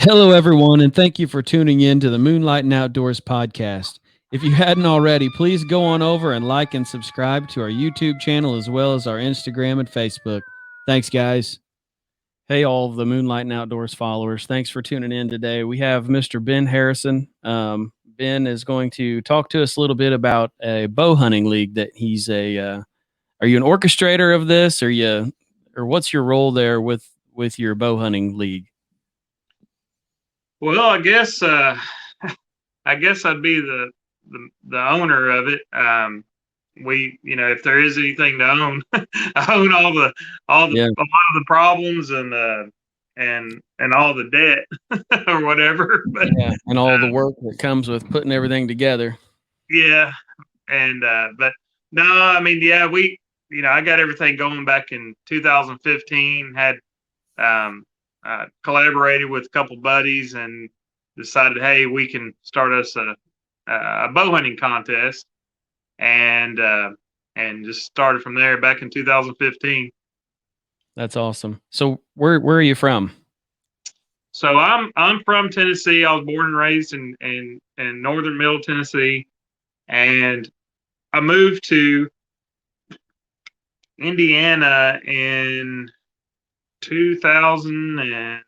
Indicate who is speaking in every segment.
Speaker 1: Hello, everyone, and thank you for tuning in to the Moonlight and Outdoors podcast. If you hadn't already, please go on over and like and subscribe to our YouTube channel as well as our Instagram and Facebook. Thanks, guys. Hey, all of the Moonlight and Outdoors followers. Thanks for tuning in today. We have Mr. Ben Harrison. Ben is going to talk to us a little bit about a bow hunting league that he's are you an orchestrator of this? Or what's your role there with your bow hunting league?
Speaker 2: Well, I guess I'd be the owner of it. If there is anything to own, I own
Speaker 1: Yeah.
Speaker 2: a lot of the problems and all the debt or whatever. But
Speaker 1: Yeah, and all the work that comes with putting everything together.
Speaker 2: yeah, and but no, I mean, yeah, I got everything going back in 2015. Had collaborated with a couple buddies and decided, hey, we can start us a bow hunting contest, and just started from there back in 2015.
Speaker 1: That's awesome. So where are you from?
Speaker 2: So I'm from Tennessee. I was born and raised in northern Middle Tennessee, and I moved to Indiana in 2000, and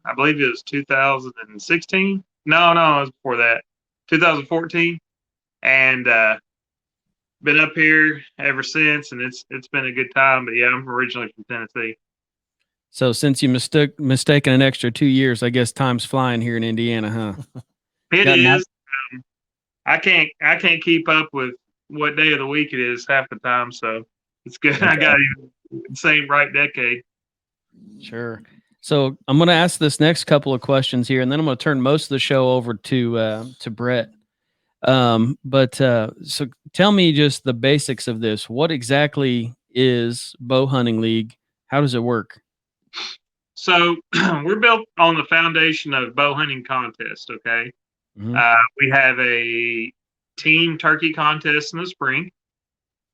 Speaker 2: I believe it was 2016. No, it was before that, 2014, and been up here ever since, and it's been a good time. But yeah, I'm originally from Tennessee.
Speaker 1: So since you mistaken an extra 2 years, I guess time's flying here in Indiana, huh?
Speaker 2: It
Speaker 1: Got
Speaker 2: is. I can't keep up with what day of the week it is half the time, so it's good.
Speaker 1: Okay.
Speaker 2: I got the same right decade.
Speaker 1: Sure. So I'm going to ask this next couple of questions here, and then I'm going to turn most of the show over to Brett. So tell me just the basics of this. What exactly is Bow Hunting League? How does it work?
Speaker 2: So we're built on the foundation of bow hunting contest. Okay,
Speaker 1: Mhm.
Speaker 2: we have a team turkey contest in the spring.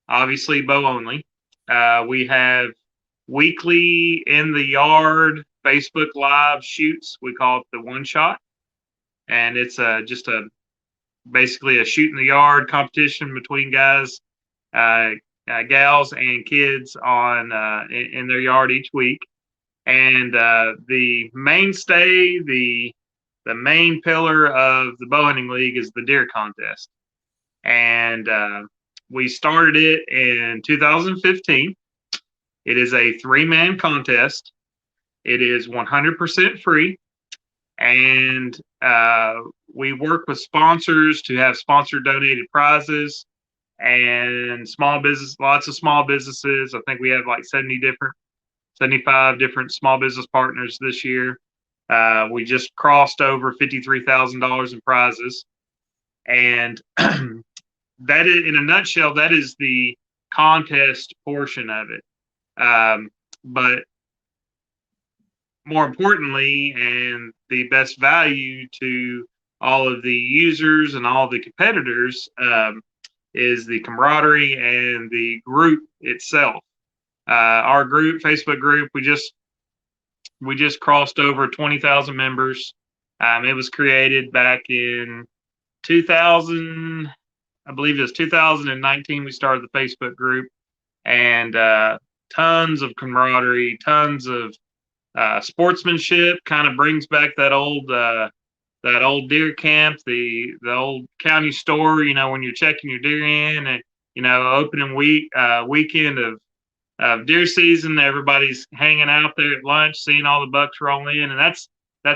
Speaker 2: Obviously, bow only. We have weekly in the yard Facebook Live shoots. We call it the one shot, and it's just basically a shoot in the yard competition between guys, gals, and kids on in their yard each week. And the mainstay, the main pillar of the bow hunting league is the deer contest, and we started it in 2015. It is a 3-man contest. It is 100% free, and we work with sponsors to have sponsor donated prizes and lots of small businesses. I think we have like 75 different small business partners this year. We just crossed over $53,000 in prizes, and that is, in a nutshell, that is the contest portion of it. But more importantly, and the best value to all of the users and all the competitors, is the camaraderie and the group itself. Our group, Facebook group, we just crossed over 20,000 members. It was created back in 2000, I believe it was 2019. We started the Facebook group, and tons of camaraderie, tons of sportsmanship. Kind of brings back that old deer camp, the old county store. You know, when you're checking your deer in, and opening weekend of deer season, everybody's hanging out there at lunch, seeing all the bucks roll in, and that's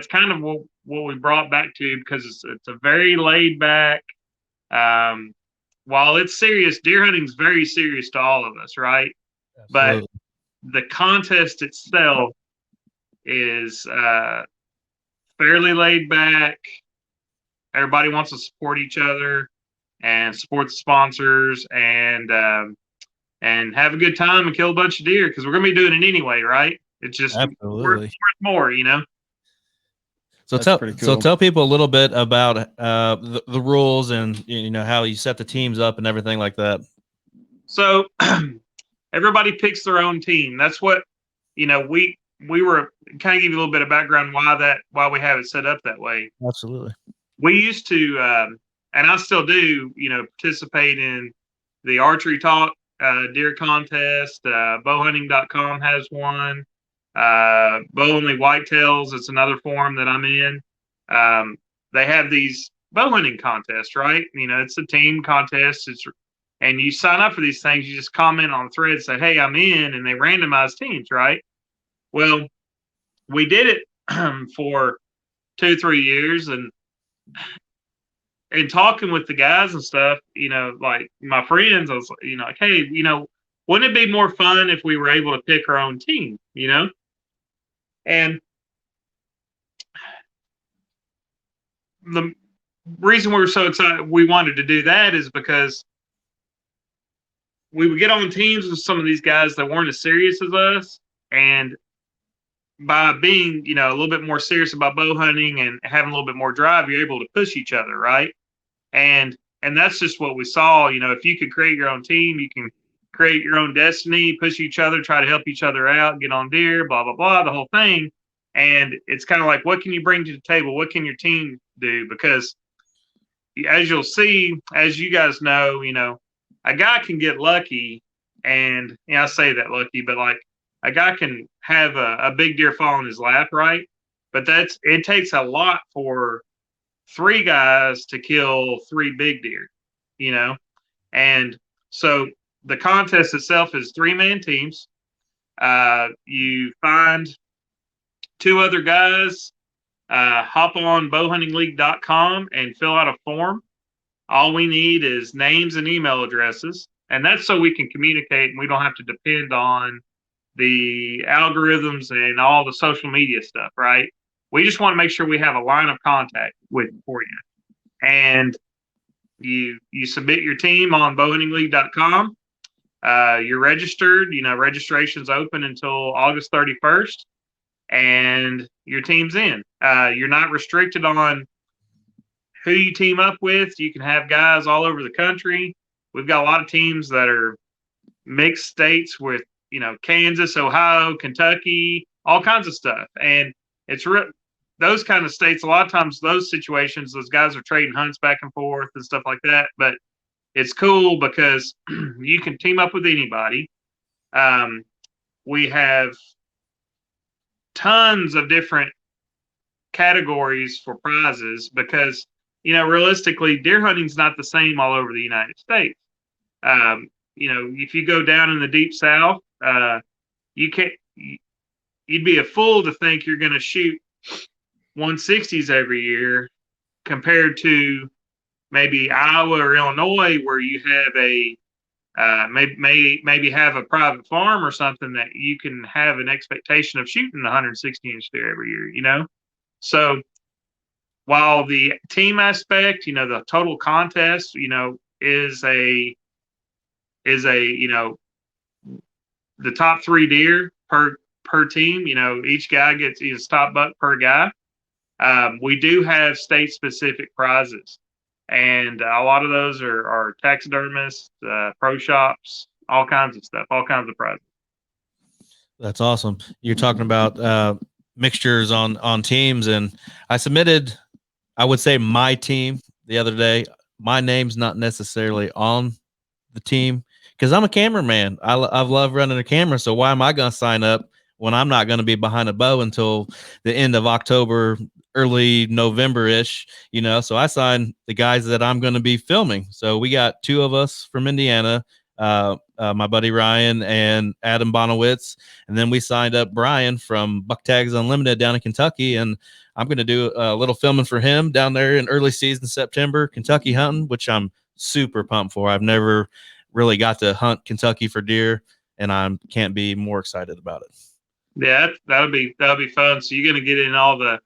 Speaker 2: kind of what we brought back to, because it's a very laid back. While it's serious, deer hunting is very serious to all of us, right?
Speaker 1: Absolutely.
Speaker 2: But the contest itself is fairly laid back. Everybody wants to support each other and support the sponsors, and have a good time and kill a bunch of deer, because we're going to be doing it anyway, right? It's just
Speaker 3: Absolutely.
Speaker 2: more.
Speaker 3: So tell people a little bit about the rules and how you set the teams up and everything like that.
Speaker 2: So everybody picks their own team. That's what we we were kind of give you a little bit of background why we have it set up that way.
Speaker 3: Absolutely.
Speaker 2: We used to, and I still do, participate in the archery talk deer contest. Bowhunting.com has one. Bow Only Whitetails, it's another forum that I'm in. They have these bow hunting contests, right? It's a team contest. And you sign up for these things. You just comment on the thread, say, "Hey, I'm in," and they randomize teams, right? Well, we did it for 2-3 years, and talking with the guys and stuff, like my friends, I was, like, "Hey, wouldn't it be more fun if we were able to pick our own team?" And the reason we were so excited, we wanted to do that, is because we would get on teams with some of these guys that weren't as serious as us, and by being, a little bit more serious about bow hunting and having a little bit more drive, you're able to push each other, right? And that's just what we saw. If you could create your own team, you can create your own destiny, push each other, try to help each other out, get on deer, blah, blah, blah, the whole thing. And it's kind of like, what can you bring to the table? What can your team do? Because as you'll see, as you guys know, a guy can get lucky, and I say that lucky, but like a guy can have a big deer fall in his lap, right? But it takes a lot for 3 guys to kill 3 big deer, and so the contest itself is 3-man teams. You find 2 other guys, hop on bowhuntingleague.com and fill out a form. All we need is names and email addresses, and that's so we can communicate and we don't have to depend on the algorithms and all the social media stuff, right? We just want to make sure we have a line of contact for you. And you submit your team on bowhuntingleague.com. You're registered. Registration's open until August 31st, and your team's in. You're not restricted on who you team up with. You can have guys all over the country. We've got a lot of teams that are mixed states with, Kansas, Ohio, Kentucky, all kinds of stuff. And it's those kind of states, a lot of times those situations, those guys are trading hunts back and forth and stuff like that. But it's cool because you can team up with anybody. We have tons of different categories for prizes because, realistically, deer hunting's not the same all over the United States. If you go down in the deep South, you'd be a fool to think you're going to shoot 160s every year compared to maybe Iowa or Illinois, where you have maybe have a private farm or something that you can have an expectation of shooting 160-inch deer every year, So while the team aspect, the total contest, is the top 3 deer per team. Each guy gets top buck per guy. We do have state specific prizes, and a lot of those are taxidermists, pro shops, all kinds of stuff, all kinds of prizes.
Speaker 3: That's awesome. You're talking about mixtures on teams, and I submitted, I would say, my team the other day. My name's not necessarily on the team because I'm a cameraman. I love running a camera. So why am I going to sign up when I'm not going to be behind a bow until the end of October, early November-ish, So I signed the guys that I'm going to be filming. So we got 2 of us from Indiana, my buddy Ryan and Adam Bonowitz. And then we signed up Brian from Buck Tags Unlimited down in Kentucky. And I'm going to do a little filming for him down there in early season September, Kentucky hunting, which I'm super pumped for. I've never really got to hunt Kentucky for deer, and I can't be more excited about it.
Speaker 2: Yeah, that'll be fun. So you're going to get in all the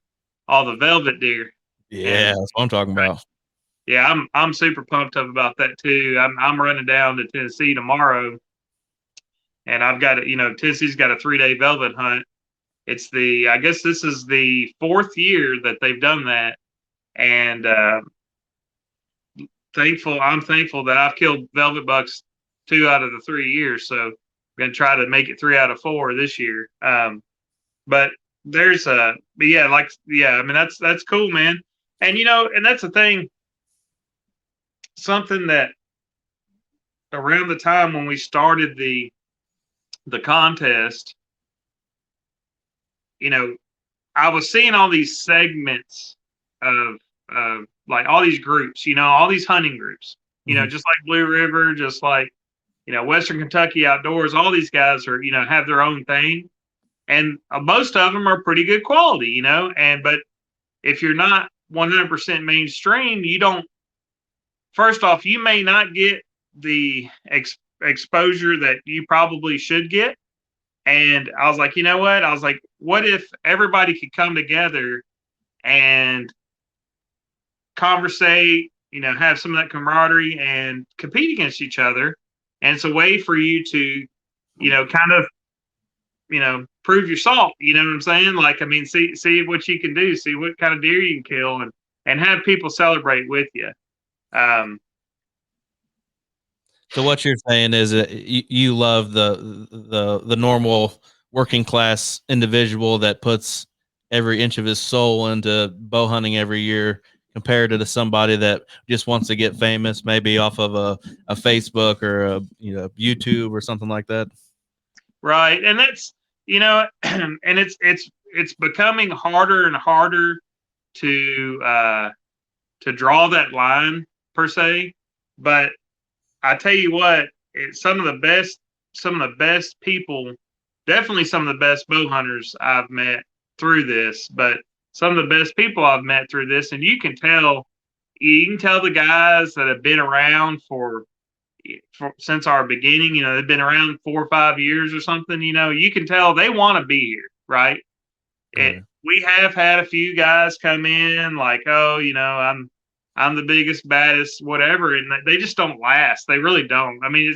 Speaker 2: velvet deer.
Speaker 3: Yeah, that's what I'm talking about.
Speaker 2: Yeah, I'm super pumped up about that too. I'm running down to Tennessee tomorrow, and I've got Tennessee's got a 3-day velvet hunt. I guess this is the 4th year that they've done that, and I'm thankful that I've killed velvet bucks 2 out of the 3 years. So I'm going to try to make it 3 out of 4 this year. but there's a, but yeah, like, yeah, I mean, that's cool, man. And, and that's the thing, something that around the time when we started the contest, I was seeing all these segments of like all these groups, all these hunting groups, just like Blue River, just like, Western Kentucky Outdoors, all these guys are, have their own thing. And most of them are pretty good quality, but if you're not 100% mainstream, you don't, first off, you may not get the exposure that you probably should get. And I was like, you know what? I was like, what if everybody could come together and conversate, have some of that camaraderie and compete against each other. And it's a way for you to, kind of, prove your salt. You know what I'm saying? Like, I mean, see what you can do, see what kind of deer you can kill, and have people celebrate with you.
Speaker 3: So what you're saying is that you love the normal working class individual that puts every inch of his soul into bow hunting every year, compared to somebody that just wants to get famous, maybe off of a Facebook or a YouTube or something like that.
Speaker 2: Right, and that's and it's becoming harder and harder to draw that line per se, but I tell you what, some of the best people, definitely some of the best bow hunters I've met through this, but some of the best people I've met through this, and you can tell the guys that have been around for since our beginning, they've been around 4 or 5 years or something, you can tell they want to be here, right? We have had a few guys come in like, oh, I'm the biggest, baddest, whatever, and they just don't last. They really don't. I mean,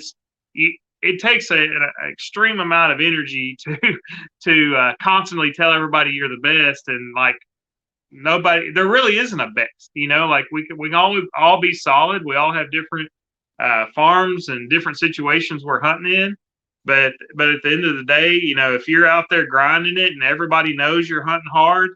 Speaker 2: it takes an extreme amount of energy to constantly tell everybody you're the best, and like nobody, there really isn't a best. Like we can all be solid. We all have different farms and different situations we're hunting in. But at the end of the day, if you're out there grinding it and everybody knows you're hunting hard,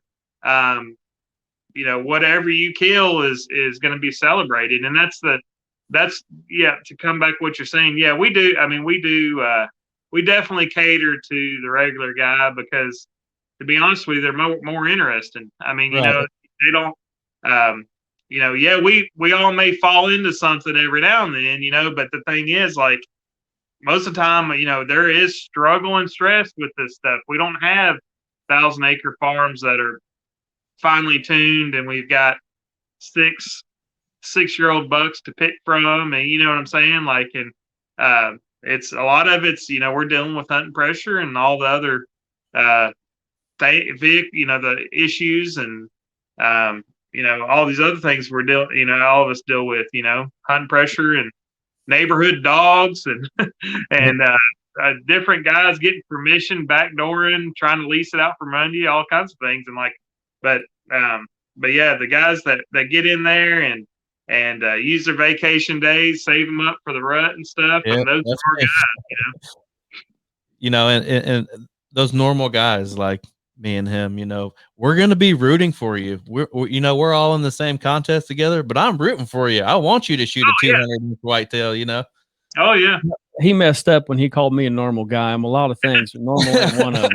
Speaker 2: whatever you kill is going to be celebrated. And that's to come back what you're saying. Yeah, we do. I mean, we definitely cater to the regular guy because, to be honest with you, they're more interesting. I mean,
Speaker 3: Right.
Speaker 2: They don't, yeah, we all may fall into something every now and then, but the thing is, like, most of the time, there is struggle and stress with this stuff. We don't have 1,000-acre farms that are finely tuned, and we've got 6-year-old bucks to pick from, and you know what I'm saying? Like, and it's a lot of it's, we're dealing with hunting pressure and all the other the issues and all these other things we're dealing, all of us deal with, hunting pressure and neighborhood dogs and and different guys getting permission, backdooring, trying to lease it out from under you, all kinds of things. And like, but yeah, the guys that get in there and use their vacation days, save them up for the rut and stuff.
Speaker 3: Yeah,
Speaker 2: And those
Speaker 3: that's
Speaker 2: are
Speaker 3: me.
Speaker 2: guys,
Speaker 3: And those normal guys like me and him, we're going to be rooting for you. We're all in the same contest together, but I'm rooting for you. I want you to shoot a 200 whitetail,
Speaker 2: Oh yeah.
Speaker 1: He messed up when he called me a normal guy. I'm a lot of things, but normal ain't one of them.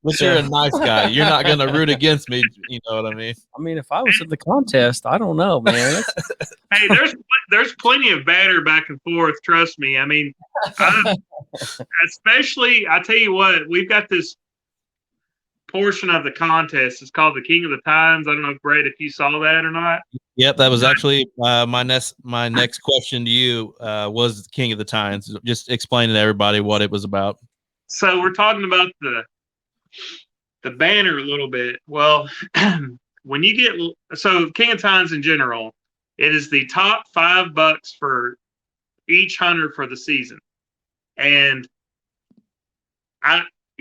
Speaker 3: But you're a nice guy. You're not going to root against me. You know what I mean?
Speaker 1: I mean, if I was at the contest, I don't know, man.
Speaker 2: Hey, there's plenty of banter back and forth. Trust me. I mean, especially, I tell you what, we've got this portion of the contest. It's called the King of the Tines. I don't know, Brett, if you saw that or not.
Speaker 3: Yep, that was actually my next question to you was King of the Tines. Just explain to everybody what it was about.
Speaker 2: So we're talking about the banner a little bit. Well, when you get King of Tines in general, it is the top 5 bucks for each hunter for the season. And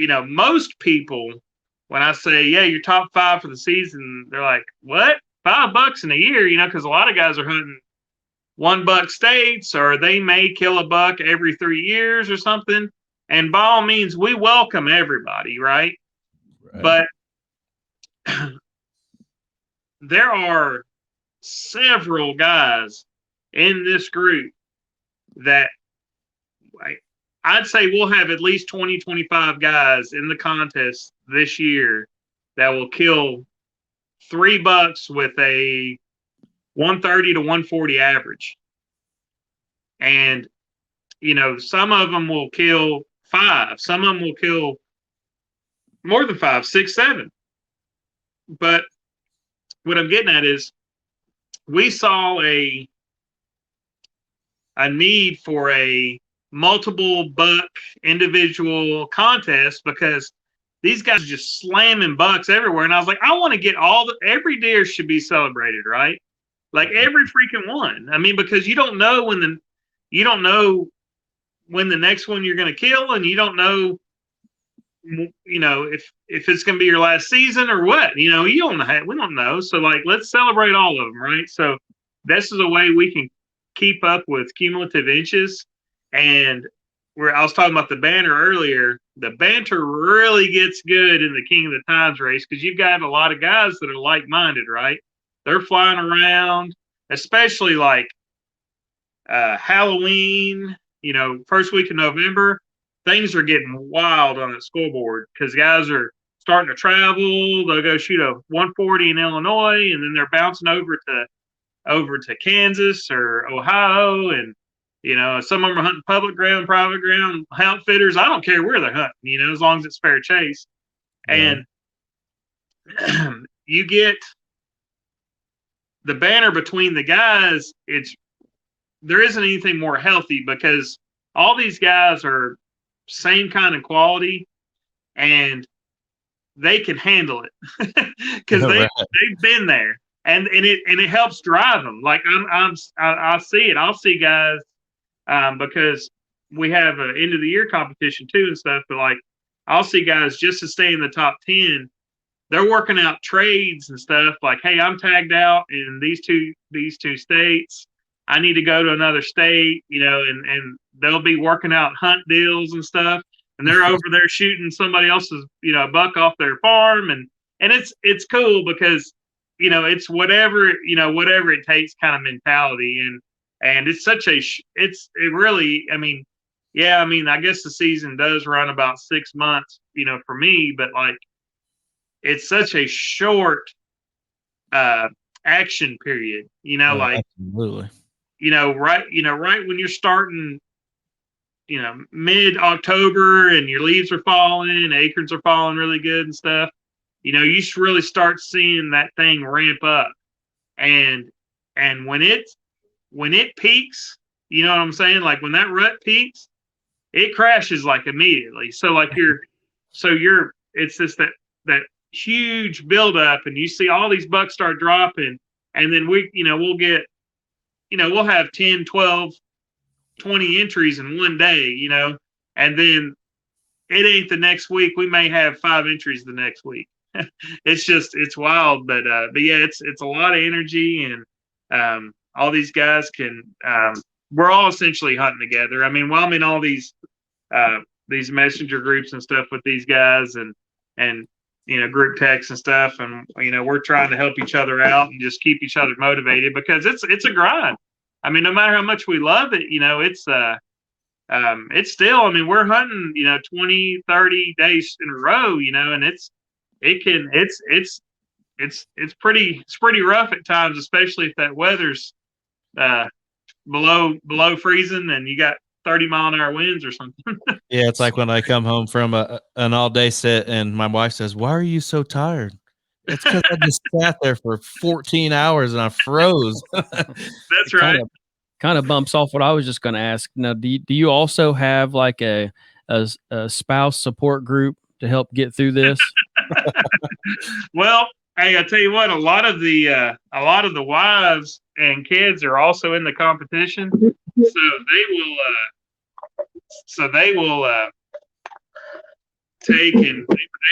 Speaker 2: most people, when I say, yeah, your top 5 for the season, they're like, what? $5 in a year, because a lot of guys are hunting $1 states, or they may kill a buck every 3 years or something. And by all means, we welcome everybody, right? But there are several guys in this group that I'd say we'll have at least 20, 25 guys in the contest this year that will kill 3 bucks with a 130 to 140 average. And, some of them will kill 5. Some of them will kill more than 5, 6, 7. But what I'm getting at is we saw a need for a multiple buck individual contest because these guys are just slamming bucks everywhere. And I was like, I want to get every deer should be celebrated, right? Like every freaking one. I mean, because you don't know when the next one you're going to kill, and you don't know, if it's going to be your last season or what, we don't know. So like, let's celebrate all of them. Right. So this is a way we can keep up with cumulative inches. And I was talking about the banter earlier. The banter really gets good in the King of the Times race because you've got a lot of guys that are like-minded, right? They're flying around, especially like Halloween, first week of November. Things are getting wild on the scoreboard because guys are starting to travel. They'll go shoot a 140 in Illinois, and then they're bouncing over to Kansas or Ohio, and some of them are hunting public ground, private ground, outfitters. I don't care where they're hunting, as long as it's fair chase. Yeah. And you get the banner between the guys. There isn't anything more healthy because all these guys are same kind of quality, and they can handle it because they've been there, and it helps drive them. Like I see it. I'll see guys. Because we have an end of the year competition too and stuff, but like I'll see guys just to stay in the top 10. They're working out trades and stuff like, hey, I'm tagged out in these two states. I need to go to another state, and they'll be working out hunt deals and stuff. And they're over there shooting somebody else's, buck off their farm. And it's cool because, it's whatever it takes kind of mentality. And it's I guess the season does run about 6 months, for me, but like, it's such a short, action period, like,
Speaker 3: absolutely.
Speaker 2: Right when you're starting, mid-October and your leaves are falling, acorns are falling really good and stuff, you should really start seeing that thing ramp up. And when it peaks, you know what I'm saying? Like when that rut peaks, it crashes like immediately. So like it's just that huge buildup, and you see all these bucks start dropping, and then we'll have 10, 12, 20 entries in one day, and then it ain't the next week. We may have 5 entries the next week. It's wild, but yeah, it's a lot of energy, and all these guys we're all essentially hunting together. I mean, while I'm in all these messenger groups and stuff with these guys and group texts and stuff, and we're trying to help each other out and just keep each other motivated because it's a grind. I mean, no matter how much we love it, it's still, I mean, we're hunting, 20, 30 days in a row, and it's pretty rough at times, especially if that weather's below freezing and you got 30-mile-an-hour winds or something.
Speaker 3: Yeah, it's like when I come home from an all-day sit and my wife says, "Why are you so tired?" It's because I just sat there for 14 hours and I froze.
Speaker 2: That's right.
Speaker 1: Kind of bumps off what I was just going to ask. Now, do you also have like a spouse support group to help get through this?
Speaker 2: Well, hey, I tell you what, a lot of the wives and kids are also in the competition, so they will take, and they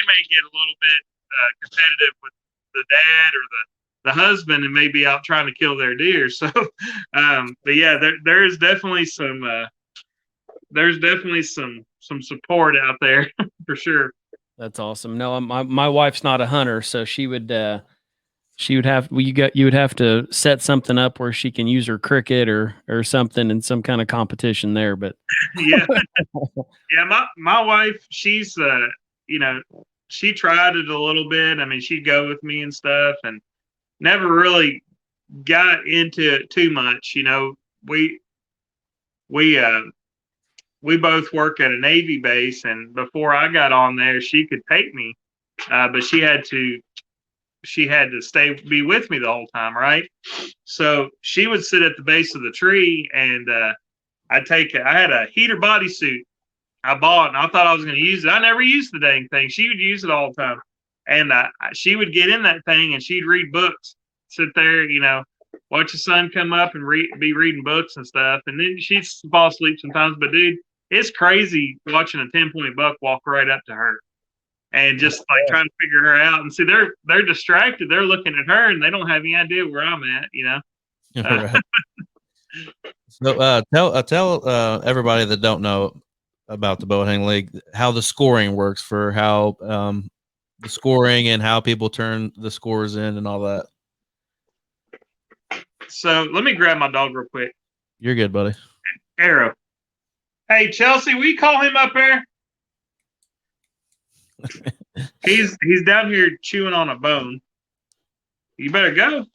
Speaker 2: may get a little bit competitive with the dad or the husband, and may be out trying to kill their deer. So, but yeah, there's definitely some support out there for sure.
Speaker 1: That's awesome. No, my wife's not a hunter, so she would have you would have to set something up where she can use her cricket or something in some kind of competition there. But
Speaker 2: Yeah, yeah. My wife, she's she tried it a little bit. I mean, she'd go with me and stuff, and never really got into it too much. We we uh we both work at a Navy base, and before I got on there, she could take me, but she had to be with me the whole time, right? So she would sit at the base of the tree, and I had a heater bodysuit I bought, and I thought I was going to use it. I never used the dang thing. She would use it all the time, and she would get in that thing and she'd read books, sit there, watch the sun come up and be reading books and stuff, and then she'd fall asleep sometimes. But dude, it's crazy watching a 10-point buck walk right up to her and just like trying to figure her out. And see, they're distracted. They're looking at her and they don't have any idea where I'm at.
Speaker 3: Right. So tell everybody that don't know about the Bowhunting League how the scoring works for how the scoring and how people turn the scores in and all that.
Speaker 2: So let me grab my dog real quick.
Speaker 3: You're good, buddy.
Speaker 2: Arrow. Hey, Chelsea, will you call him up there? He's down here chewing on a bone. You better go.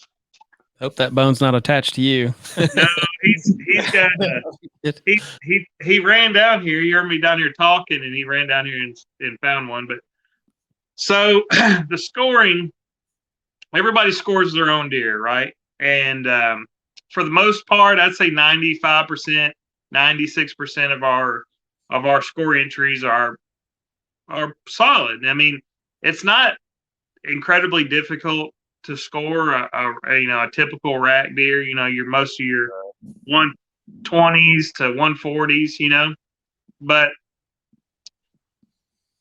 Speaker 1: Hope that bone's not attached to you.
Speaker 2: No, he's got he ran down here. You heard me down here talking, and he ran down here and found one. But so the scoring, everybody scores their own deer, right? And for the most part, I'd say 95%, 96% of our score entries are solid. I mean, it's not incredibly difficult to score a typical rack deer. Your most of your 120s to 140s. But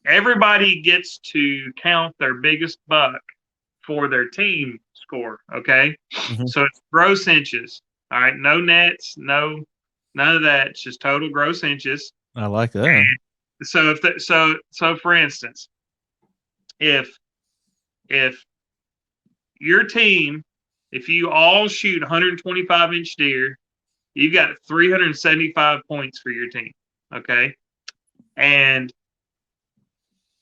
Speaker 2: everybody gets to count their biggest buck for their team score. Okay, So it's gross inches. All right, no nets, none of that. It's just total gross inches.
Speaker 3: I like that.
Speaker 2: And so so for instance, if your team, if you all shoot 125-inch deer, you've got 375 points for your team. Okay, and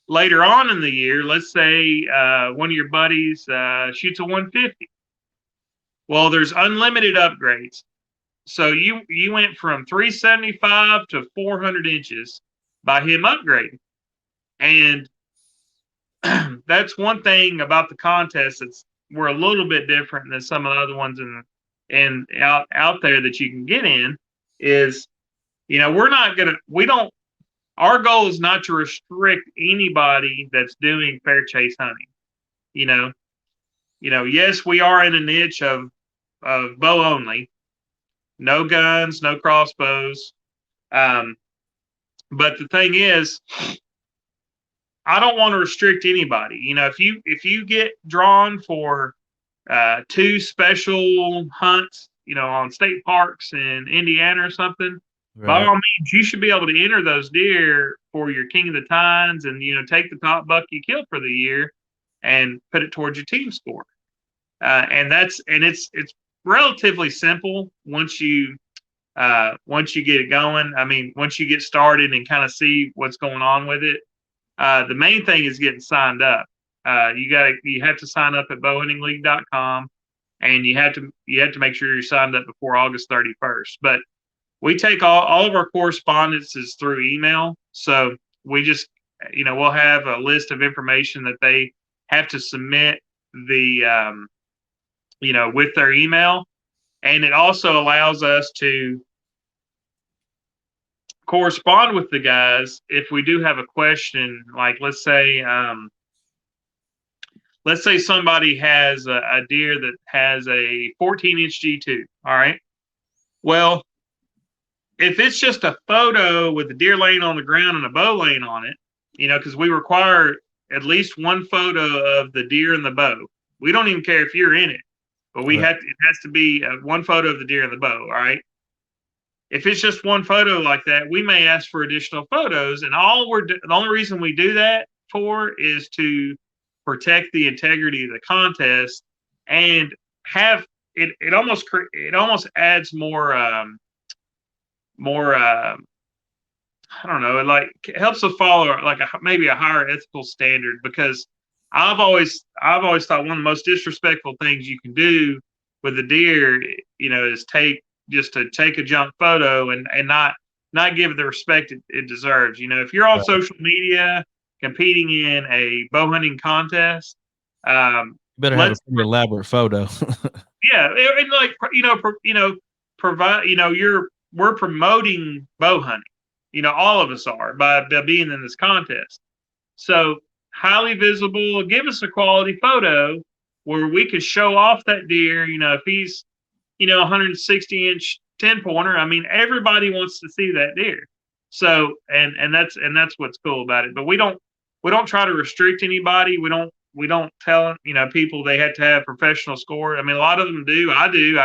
Speaker 2: later on in the year, let's say one of your buddies shoots a 150. Well, there's unlimited upgrades. So you went from 375 to 400 inches by him upgrading. And that's one thing about the contest we're a little bit different than some of the other ones out there that you can get in is, our goal is not to restrict anybody that's doing fair chase hunting. Yes, we are in a niche of bow only, no guns, no crossbows. But the thing is, I don't want to restrict anybody. If you get drawn for 2 special hunts, on state parks in Indiana or something, right, by all means, you should be able to enter those deer for your King of the Tines and, take the top buck you killed for the year and put it towards your team score. And it's relatively simple once you get it going. I mean, once you get started and kind of see what's going on with it. The main thing is getting signed up. You have to sign up at bowhuntingleague.com, and you have to make sure you're signed up before August 31st. But we take all of our correspondences through email. So we just, we'll have a list of information that they have to submit with their email. And it also allows us to correspond with the guys if we do have a question. Like, let's say somebody has a deer that has a 14-inch G2. All right. Well, if it's just a photo with the deer laying on the ground and a bow laying on it, because we require at least one photo of the deer and the bow. We don't even care if you're in it, but it has to be one photo of the deer and the bow. All right. If it's just one photo like that, we may ask for additional photos. And the only reason we do that for is to protect the integrity of the contest and have it. It almost adds more. I don't know. It like helps to follow like maybe a higher ethical standard because I've always thought one of the most disrespectful things you can do with a deer, is to take a junk photo and not give it the respect it deserves. If you're on
Speaker 3: Right.
Speaker 2: social media competing in a bow hunting contest,
Speaker 3: You better have a pretty elaborate photo.
Speaker 2: yeah, and like provide. We're promoting bow hunting. All of us are by being in this contest. So highly visible. Give us a quality photo where we can show off that deer. If he's 160-inch 10-pointer. I mean, everybody wants to see that deer. So and that's what's cool about it. But we don't try to restrict anybody. We don't tell people they have to have professional score. I mean, a lot of them do. I do.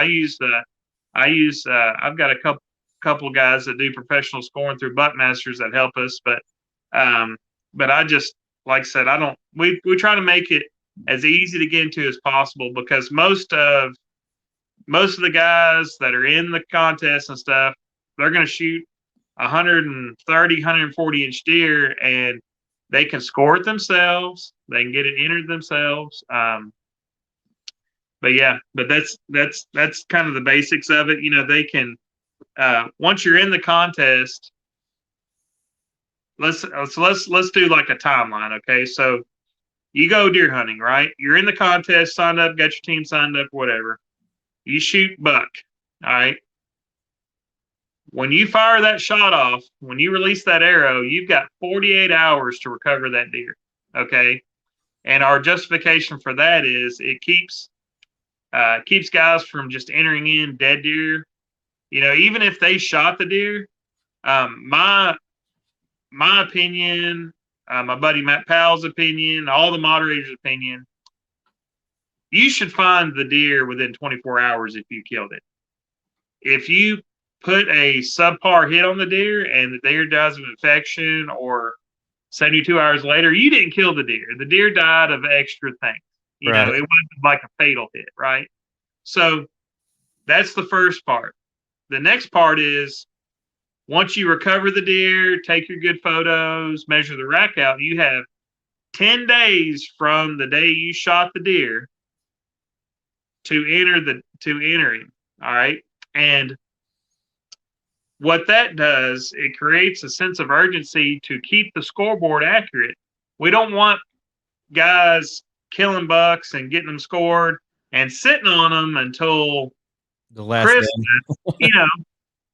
Speaker 2: I've got a couple of guys that do professional scoring through Buckmasters that help us. But I just, like I said, we try to make it as easy to get into as possible because most of the guys that are in the contest and stuff, they're going to shoot 130, 140-inch deer and they can score it themselves. They can get it entered themselves. But that's kind of the basics of it. They can, once you're in the contest, let's do like a timeline. Okay. So you go deer hunting, right? You're in the contest, signed up, got your team signed up, whatever. You shoot buck. All right. When you fire that shot off, when you release that arrow, you've got 48 hours to recover that deer. Okay. And our justification for that is it keeps guys from just entering in dead deer. Even if they shot the deer, my opinion, my buddy Matt Powell's opinion, all the moderators' opinion, you should find the deer within 24 hours if you killed it. If you put a subpar hit on the deer and the deer dies of infection or 72 hours later, you didn't kill the deer. The deer died of extra things.
Speaker 3: Right.
Speaker 2: It wasn't like a fatal hit, right? So that's the first part. The next part is once you recover the deer, take your good photos, measure the rack out, you have 10 days from the day you shot the deer to enter him. All right. And what that does, it creates a sense of urgency to keep the scoreboard accurate. We don't want guys killing bucks and getting them scored and sitting on them until
Speaker 3: The last
Speaker 2: Christmas,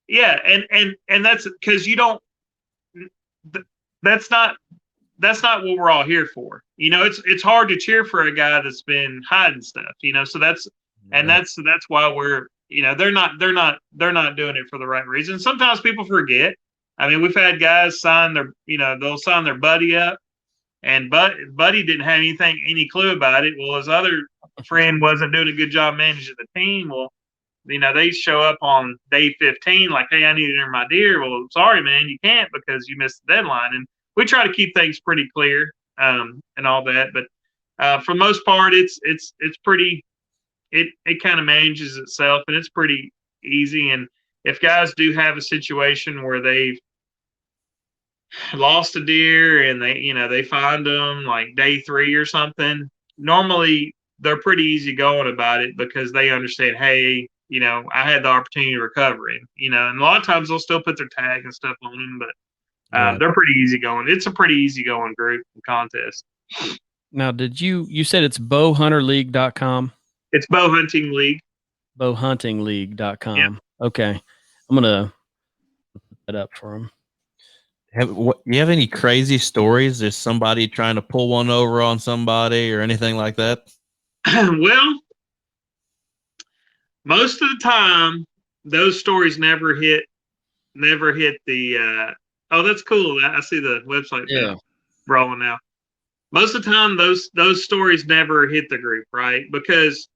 Speaker 2: yeah. And that's because that's not what we're all here for. It's hard to cheer for a guy that's been hiding stuff, so that's why we're, they're not doing it for the right reason. Sometimes people forget. I mean, we've had guys sign they'll sign their buddy up and buddy didn't have any clue about it. Well, his other friend wasn't doing a good job managing the team. Well, they show up on day 15 like, hey, I need to enter my deer. Well, sorry, man, you can't because you missed the deadline. And we try to keep things pretty clear and all that. But for the most part, it's pretty. It kind of manages itself, and it's pretty easy. And if guys do have a situation where they've lost a deer and they find them like day 3 or something, normally they're pretty easygoing about it because they understand, hey, I had the opportunity to recover him, and a lot of times they'll still put their tag and stuff on him, but they're pretty easygoing. It's a pretty easygoing group and contest.
Speaker 1: Now, you said it's bowhunterleague.com?
Speaker 2: It's Bowhunting League.
Speaker 1: Bowhuntingleague.com.
Speaker 2: Yep.
Speaker 1: Okay. I'm going to put that up for them.
Speaker 3: You have any crazy stories? Is somebody trying to pull one over on somebody or anything like that?
Speaker 2: Well, most of the time, those stories never hit the. Oh, that's cool. I see the website rolling now. Most of the time, those stories never hit the group, right? Because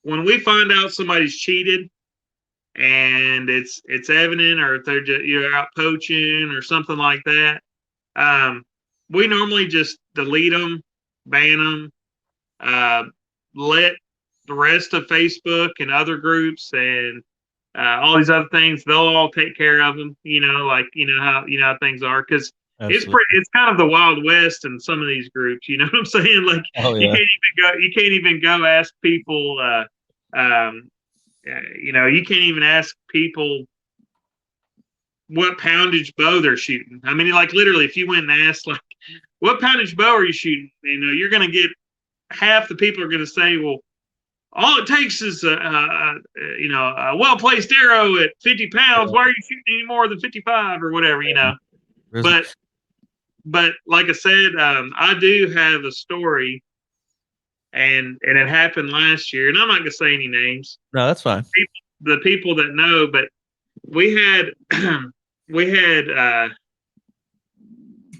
Speaker 2: when we find out somebody's cheated and it's evident, or if they're just out poaching or something like that, we normally just delete them, ban them, let the rest of Facebook and other groups and all these other things, they'll all take care of them. Like how things are, because it's kind of the Wild West in some of these groups. You know what I'm saying? Like you can't even go ask people. You can't even ask people what poundage bow they're shooting. I mean, like literally, if you went and asked, like, what poundage bow are you shooting? You're going to get half the people are going to say, well, all it takes is a well-placed arrow at 50 pounds. Why are you shooting any more than 55 or whatever, But like I said, I do have a story, and it happened last year, and I'm not going to say any names.
Speaker 3: No, that's fine.
Speaker 2: The people that know, but we had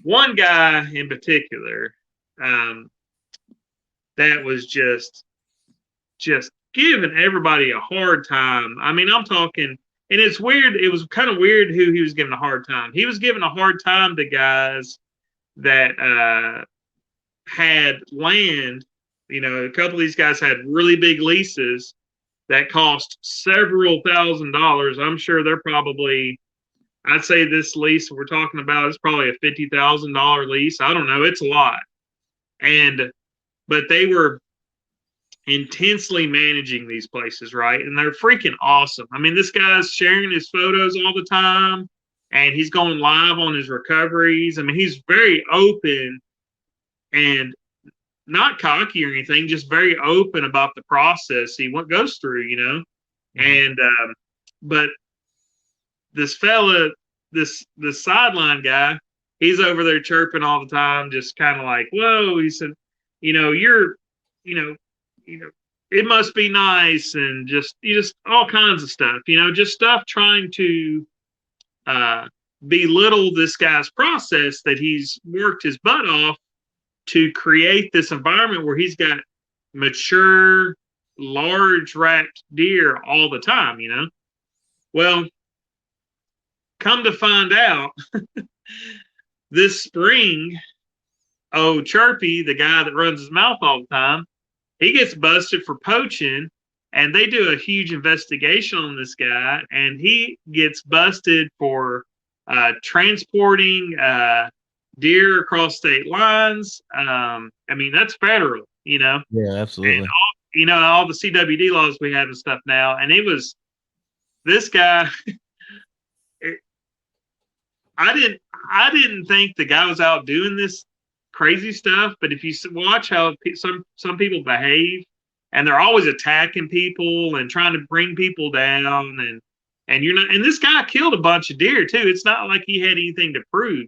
Speaker 2: one guy in particular that was just giving everybody a hard time. I mean, I'm talking, and it's weird. It was kind of weird who he was giving a hard time. He was giving a hard time to guys that had land. A couple of these guys had really big leases that cost several $1,000s. I'm sure they're probably, I'd say this lease we're talking about is probably a $50,000 lease. I don't know. It's a lot. But they were intensely managing these places, right? And they're freaking awesome. I mean, this guy's sharing his photos all the time, and he's going live on his recoveries. I mean, he's very open and not cocky or anything, just very open about the process he goes through, And but this fella, this sideline guy, he's over there chirping all the time, just kind of like, whoa. He said, you're, it must be nice, and just all kinds of stuff, just stuff trying to belittle this guy's process that he's worked his butt off to create this environment where he's got mature, large racked deer all the time, Well, come to find out, this spring, Chirpy, the guy that runs his mouth all the time, he gets busted for poaching, and they do a huge investigation on this guy, and he gets busted for transporting deer across state lines. I mean, that's federal,
Speaker 3: Yeah, absolutely.
Speaker 2: And all the CWD laws we have and stuff now. And it was this guy. I didn't think the guy was out doing this crazy stuff, but if you watch how some people behave, and they're always attacking people and trying to bring people down, and you're not. And this guy killed a bunch of deer too. It's not like he had anything to prove,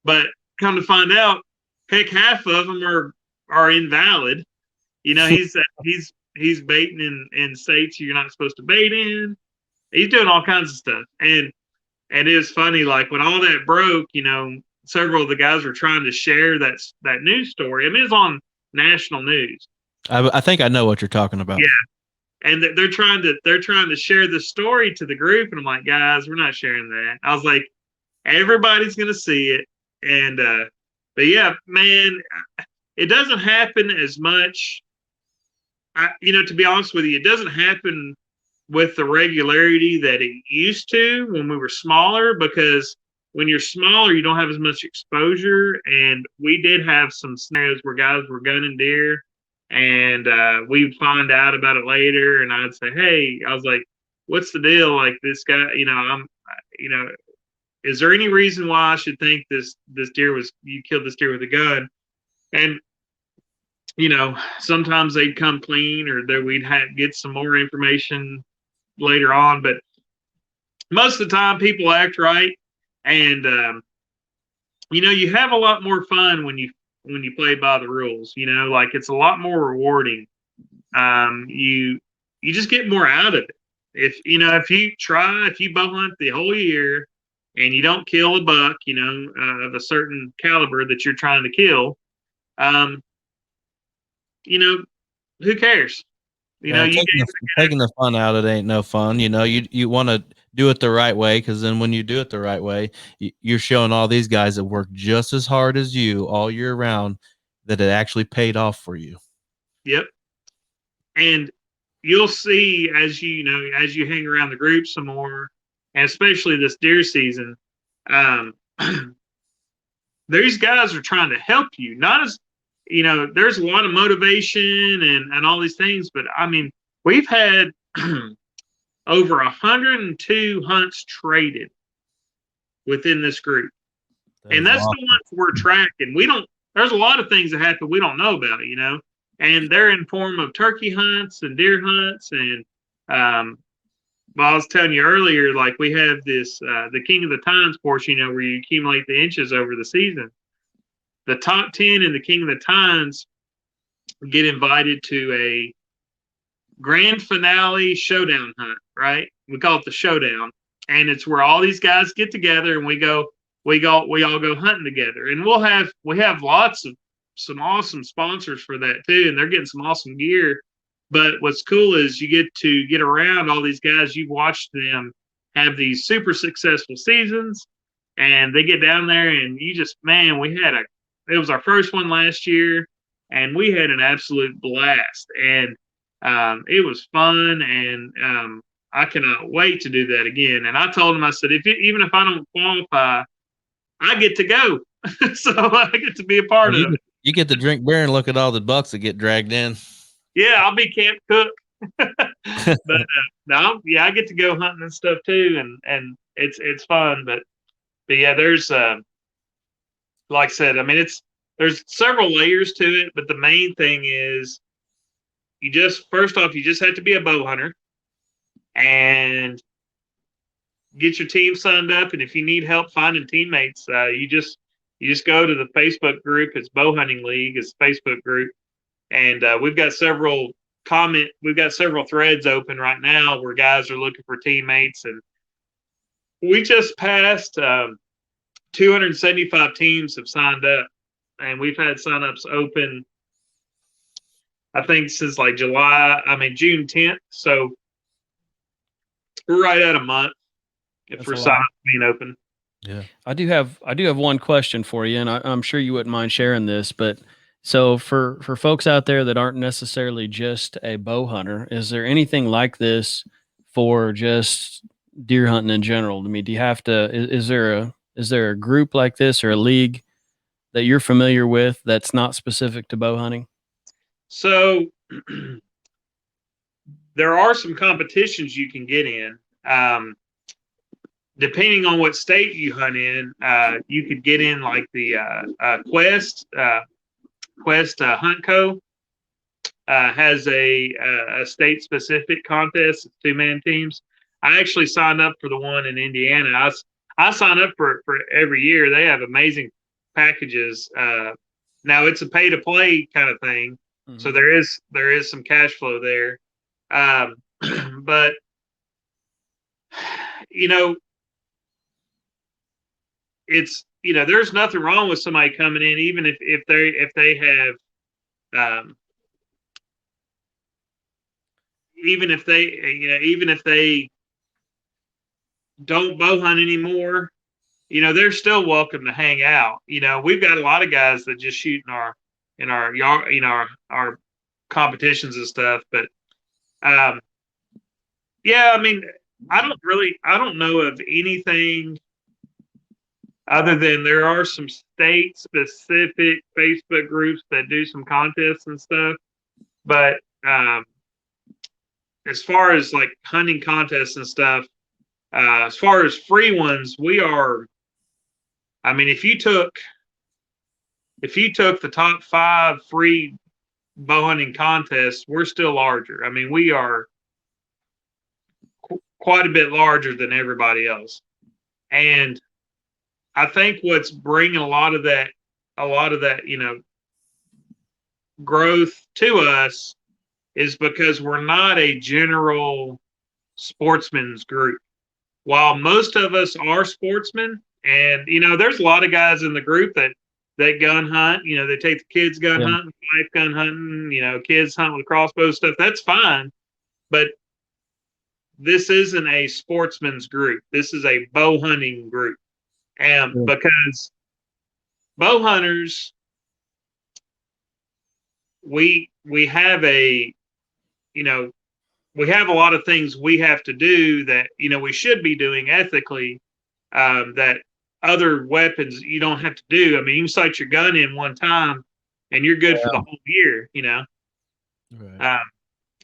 Speaker 2: But come to find out, heck, half of them are invalid. He's baiting in states you're not supposed to bait in. He's doing all kinds of stuff, and it is funny. Like when all that broke, several of the guys were trying to share that news story. I mean, it's on national news.
Speaker 3: I think I know what you're talking about.
Speaker 2: Yeah, and they're trying to share the story to the group, and I'm like, guys, we're not sharing that. I was like, everybody's gonna see it, and but yeah, man, it doesn't happen as much. To be honest with you, it doesn't happen with the regularity that it used to when we were smaller, because when you're smaller, you don't have as much exposure. And we did have some scenarios where guys were gunning deer, and we'd find out about it later. And I'd say, hey, I was like, what's the deal? Like this guy, is there any reason why I should think you killed this deer with a gun? And sometimes they'd come clean, or that we'd get some more information later on. But most of the time, people act right, and you have a lot more fun when you play by the rules. Like it's a lot more rewarding. You just get more out of it. If you bow hunt the whole year and you don't kill a buck, of a certain caliber that you're trying to kill, who cares?
Speaker 3: Taking the fun out of it ain't no fun. You want to do it the right way, because then when you do it the right way, you're showing all these guys that work just as hard as you all year round that it actually paid off for you.
Speaker 2: Yep. And you'll see as you hang around the group some more, and especially this deer season, um, these guys are trying to help you. Not as there's a lot of motivation and all these things, but I mean, we've had over 102 hunts traded within this group, and that's
Speaker 3: awesome.
Speaker 2: the ones we're tracking. We don't. There's a lot of things that happen we don't know about, and they're in form of turkey hunts and deer hunts. And well, I was telling you earlier, like we have this the King of the Tines course, where you accumulate the inches over the season. The top 10 in the King of the Tines get invited to a grand finale showdown hunt, right? We call it the showdown, and it's where all these guys get together and we all go hunting together. And we have lots of some awesome sponsors for that too, and they're getting some awesome gear. But what's cool is you get to get around all these guys. You've watched them have these super successful seasons, and they get down there, and you just, man, it was our first one last year, and we had an absolute blast. And it was fun, and I cannot wait to do that again. And I told him, I said, even if I don't qualify, I get to go. So I get to be a part of it.
Speaker 3: You get to drink beer and look at all the bucks that get dragged in.
Speaker 2: Yeah, I'll be camp cook. But no, yeah, I get to go hunting and stuff too, and it's fun. But yeah, there's like I said, I mean, there's several layers to it, but the main thing is first off, you just have to be a bow hunter and get your team signed up. And if you need help finding teammates, you just go to the Facebook group. It's Bowhunting League. It's a Facebook group, and we've got several threads open right now where guys are looking for teammates. And we just passed 275 teams have signed up, and we've had signups open, I think, since like June 10th. So we're right at a month for signups being open.
Speaker 1: Yeah, I do have one question for you, and I'm sure you wouldn't mind sharing this. But so for folks out there that aren't necessarily just a bow hunter, is there anything like this for just deer hunting in general? I mean, do you have to? Is there a group like this or a league that you're familiar with that's not specific to bow hunting?
Speaker 2: So there are some competitions you can get in. Depending on what state you hunt in, you could get in like the Quest Hunt Co. Has a state specific contest, 2-man teams. I actually signed up for the one in Indiana. I sign up for every year. They have amazing packages. Now it's a pay to play kind of thing, so there is some cash flow there. But it's there's nothing wrong with somebody coming in, even if they have even if they don't bow hunt anymore, they're still welcome to hang out. We've got a lot of guys that just shoot in our yard, our competitions and stuff. But yeah, I mean, I don't know of anything other than there are some state specific Facebook groups that do some contests and stuff. But as far as like hunting contests and stuff, as far as free ones, if you took the top 5 free bow hunting contests, we're still larger. I mean, we are quite a bit larger than everybody else. And I think what's bringing a lot of that, growth to us is because we're not a general sportsman's group. While most of us are sportsmen, and there's a lot of guys in the group that gun hunt. They take the kids gun hunting, wife gun hunting. Kids hunt with crossbow stuff. That's fine, but this isn't a sportsman's group. This is a bow hunting group. And because bow hunters, we have a, you know, we have a lot of things we have to do that, you know, we should be doing ethically, that other weapons you don't have to do. I mean, you can sight your gun in one time and you're good for the whole year, you know.
Speaker 3: Right.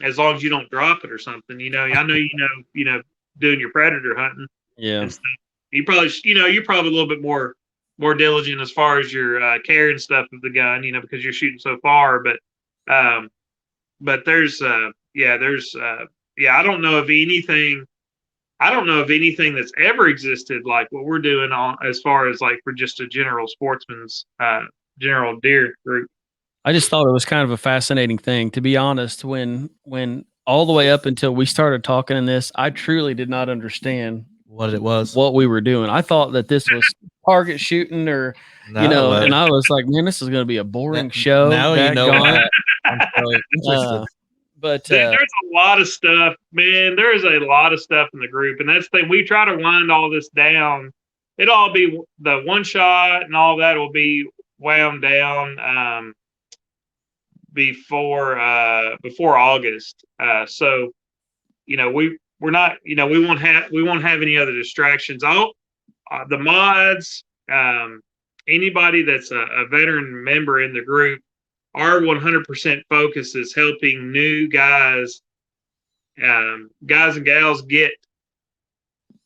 Speaker 2: As long as you don't drop it or something, you know. I know, you know, doing your predator hunting and stuff. You probably, you know, you're probably a little bit more diligent as far as your care and stuff of the gun, you know, because you're shooting so far. But there's I don't know of anything. I don't know of anything that's ever existed like what we're doing on as far as like for just a general sportsman's general deer group.
Speaker 1: I just thought it was kind of a fascinating thing, to be honest. When all the way up until we started talking in this, I truly did not understand
Speaker 3: What it was.
Speaker 1: what we were doing. I thought that this was target shooting, or you know, and I was like, man, this is going to be a boring show.
Speaker 3: Now you know why. I'm so interested.
Speaker 1: But
Speaker 2: there's a lot of stuff, man. There is a lot of stuff in the group, and that's the thing. We try to wind all this down. It'll all be the one shot, and all that will be wound down before August. So, you know, we're not, you know, we won't have any other distractions. The mods, anybody that's a veteran member in the group, our 100% focus is helping new guys and gals get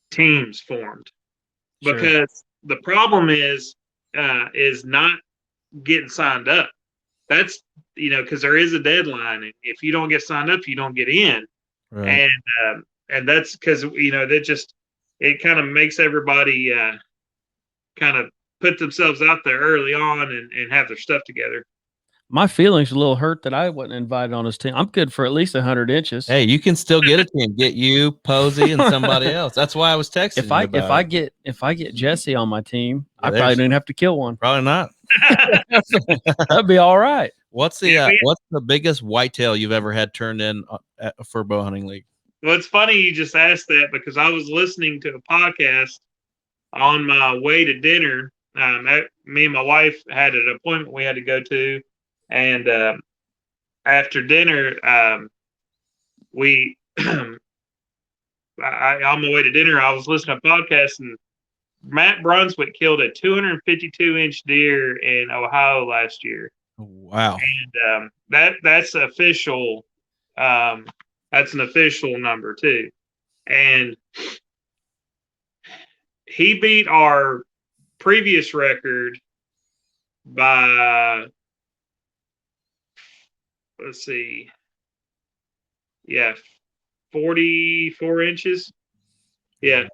Speaker 2: teams formed.
Speaker 1: Sure.
Speaker 2: Because the problem is not getting signed up. That's, you know, because there is a deadline, and if you don't get signed up, you don't get in.
Speaker 3: Right.
Speaker 2: And that's because, you know, that just, it kind of makes everybody kind of put themselves out there early on and have their stuff together.
Speaker 1: My feelings a little hurt that I wasn't invited on his team. I'm good for at least 100 inches.
Speaker 3: Hey, you can still get a team. Get you, Posey, and somebody else. That's why I was texting you about it.
Speaker 1: If I get Jesse on my team, I probably didn't have to kill one.
Speaker 3: Probably not.
Speaker 1: That'd be all right.
Speaker 3: What's the biggest whitetail you've ever had turned in for Bowhunting League?
Speaker 2: Well, it's funny you just asked that, because I was listening to a podcast on my way to dinner. Me and my wife had an appointment we had to go to, and after dinner, on my way to dinner, I was listening to a podcast, and Matt Brunswick killed a 252-inch deer in Ohio last year.
Speaker 3: Wow!
Speaker 2: And that's official. That's an official number too, and he beat our previous record by, let's see, 44 inches. Yeah,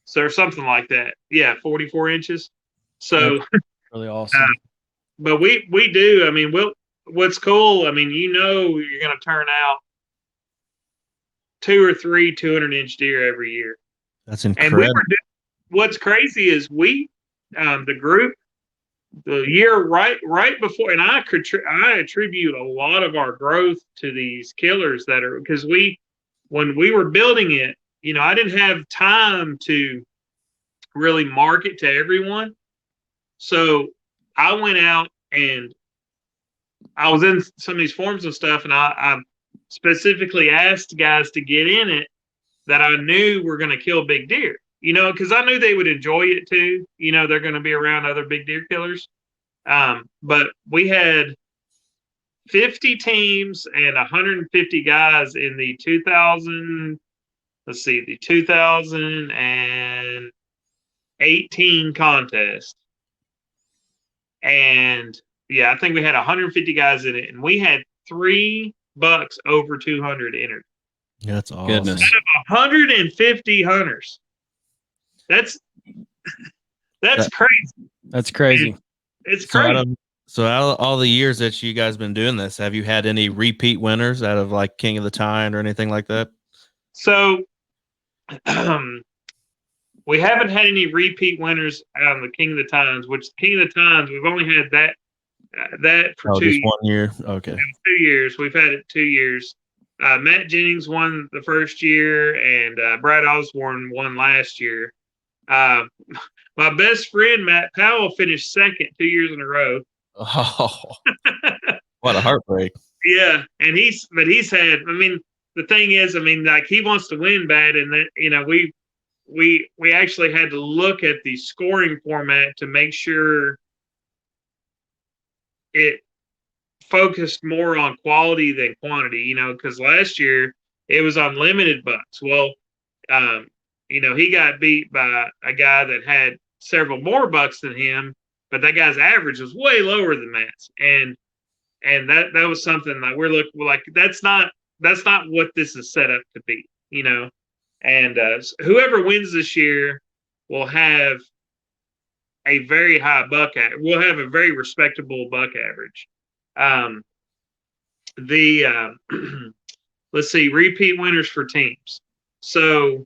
Speaker 2: so something like that. Yeah, 44 inches. So
Speaker 1: that's really awesome.
Speaker 2: But we do. I mean, what's cool, I mean, you know, you're going to turn out 2 or 3 200-inch deer every year.
Speaker 3: That's incredible.
Speaker 2: And what's crazy is the group, the year right before, and I attribute a lot of our growth to these killers that are, because when we were building it, you know, I didn't have time to really market to everyone. So I went out and I was in some of these forums and stuff, and I specifically asked guys to get in it that I knew were going to kill big deer, you know, because I knew they would enjoy it too. You know, they're going to be around other big deer killers. But we had 50 teams and 150 guys in the 2018 contest. And yeah, I think we had 150 guys in it, and we had 3 bucks over 200 entered.
Speaker 3: That's awesome.
Speaker 1: Goodness.
Speaker 2: Out of 150 hunters. That's crazy.
Speaker 1: That's crazy.
Speaker 2: It's crazy.
Speaker 3: So out of all the years that you guys been doing this, have you had any repeat winners out of like King of the Tine or anything like that?
Speaker 2: So we haven't had any repeat winners out of the King of the Tines, which King of the Tines, we've only had that for 2 years.
Speaker 3: 1 year. Okay.
Speaker 2: 2 years. We've had it 2 years. Matt Jennings won the first year, and Brad Osborne won last year. Uh, my best friend Matt Powell finished second 2 years in a row.
Speaker 3: Oh, what a heartbreak!
Speaker 2: Yeah, and he's had. I mean, the thing is, I mean, like he wants to win bad, and that we actually had to look at the scoring format to make sure it focused more on quality than quantity. Because last year it was unlimited bucks. Well, um, he got beat by a guy that had several more bucks than him, but that guy's average was way lower than Matt's, and that was something that we're looking like. That's not what this is set up to be. And whoever wins this year will have a very high buck. We'll have a very respectable buck average. Um, the let's see, repeat winners for teams. So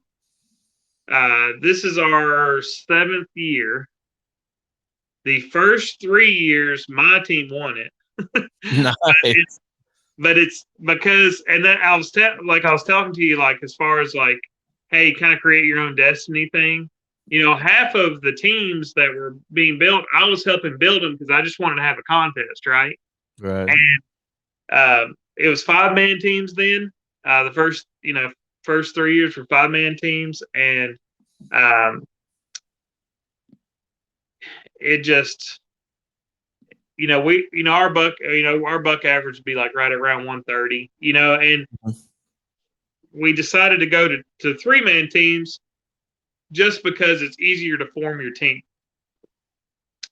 Speaker 2: this is our 7th year. The first 3 years, my team won it.
Speaker 3: Nice.
Speaker 2: But it's because, and then I was talking to you, like, as far as like, hey, kind of create your own destiny thing. Half of the teams that were being built, I was helping build them because I just wanted to have a contest, right?
Speaker 3: Right.
Speaker 2: And it was 5-man teams then. The first 3 years were 5-man teams, and it just, our buck average would be like right around 130, and we decided to go to 3-man teams just because it's easier to form your team.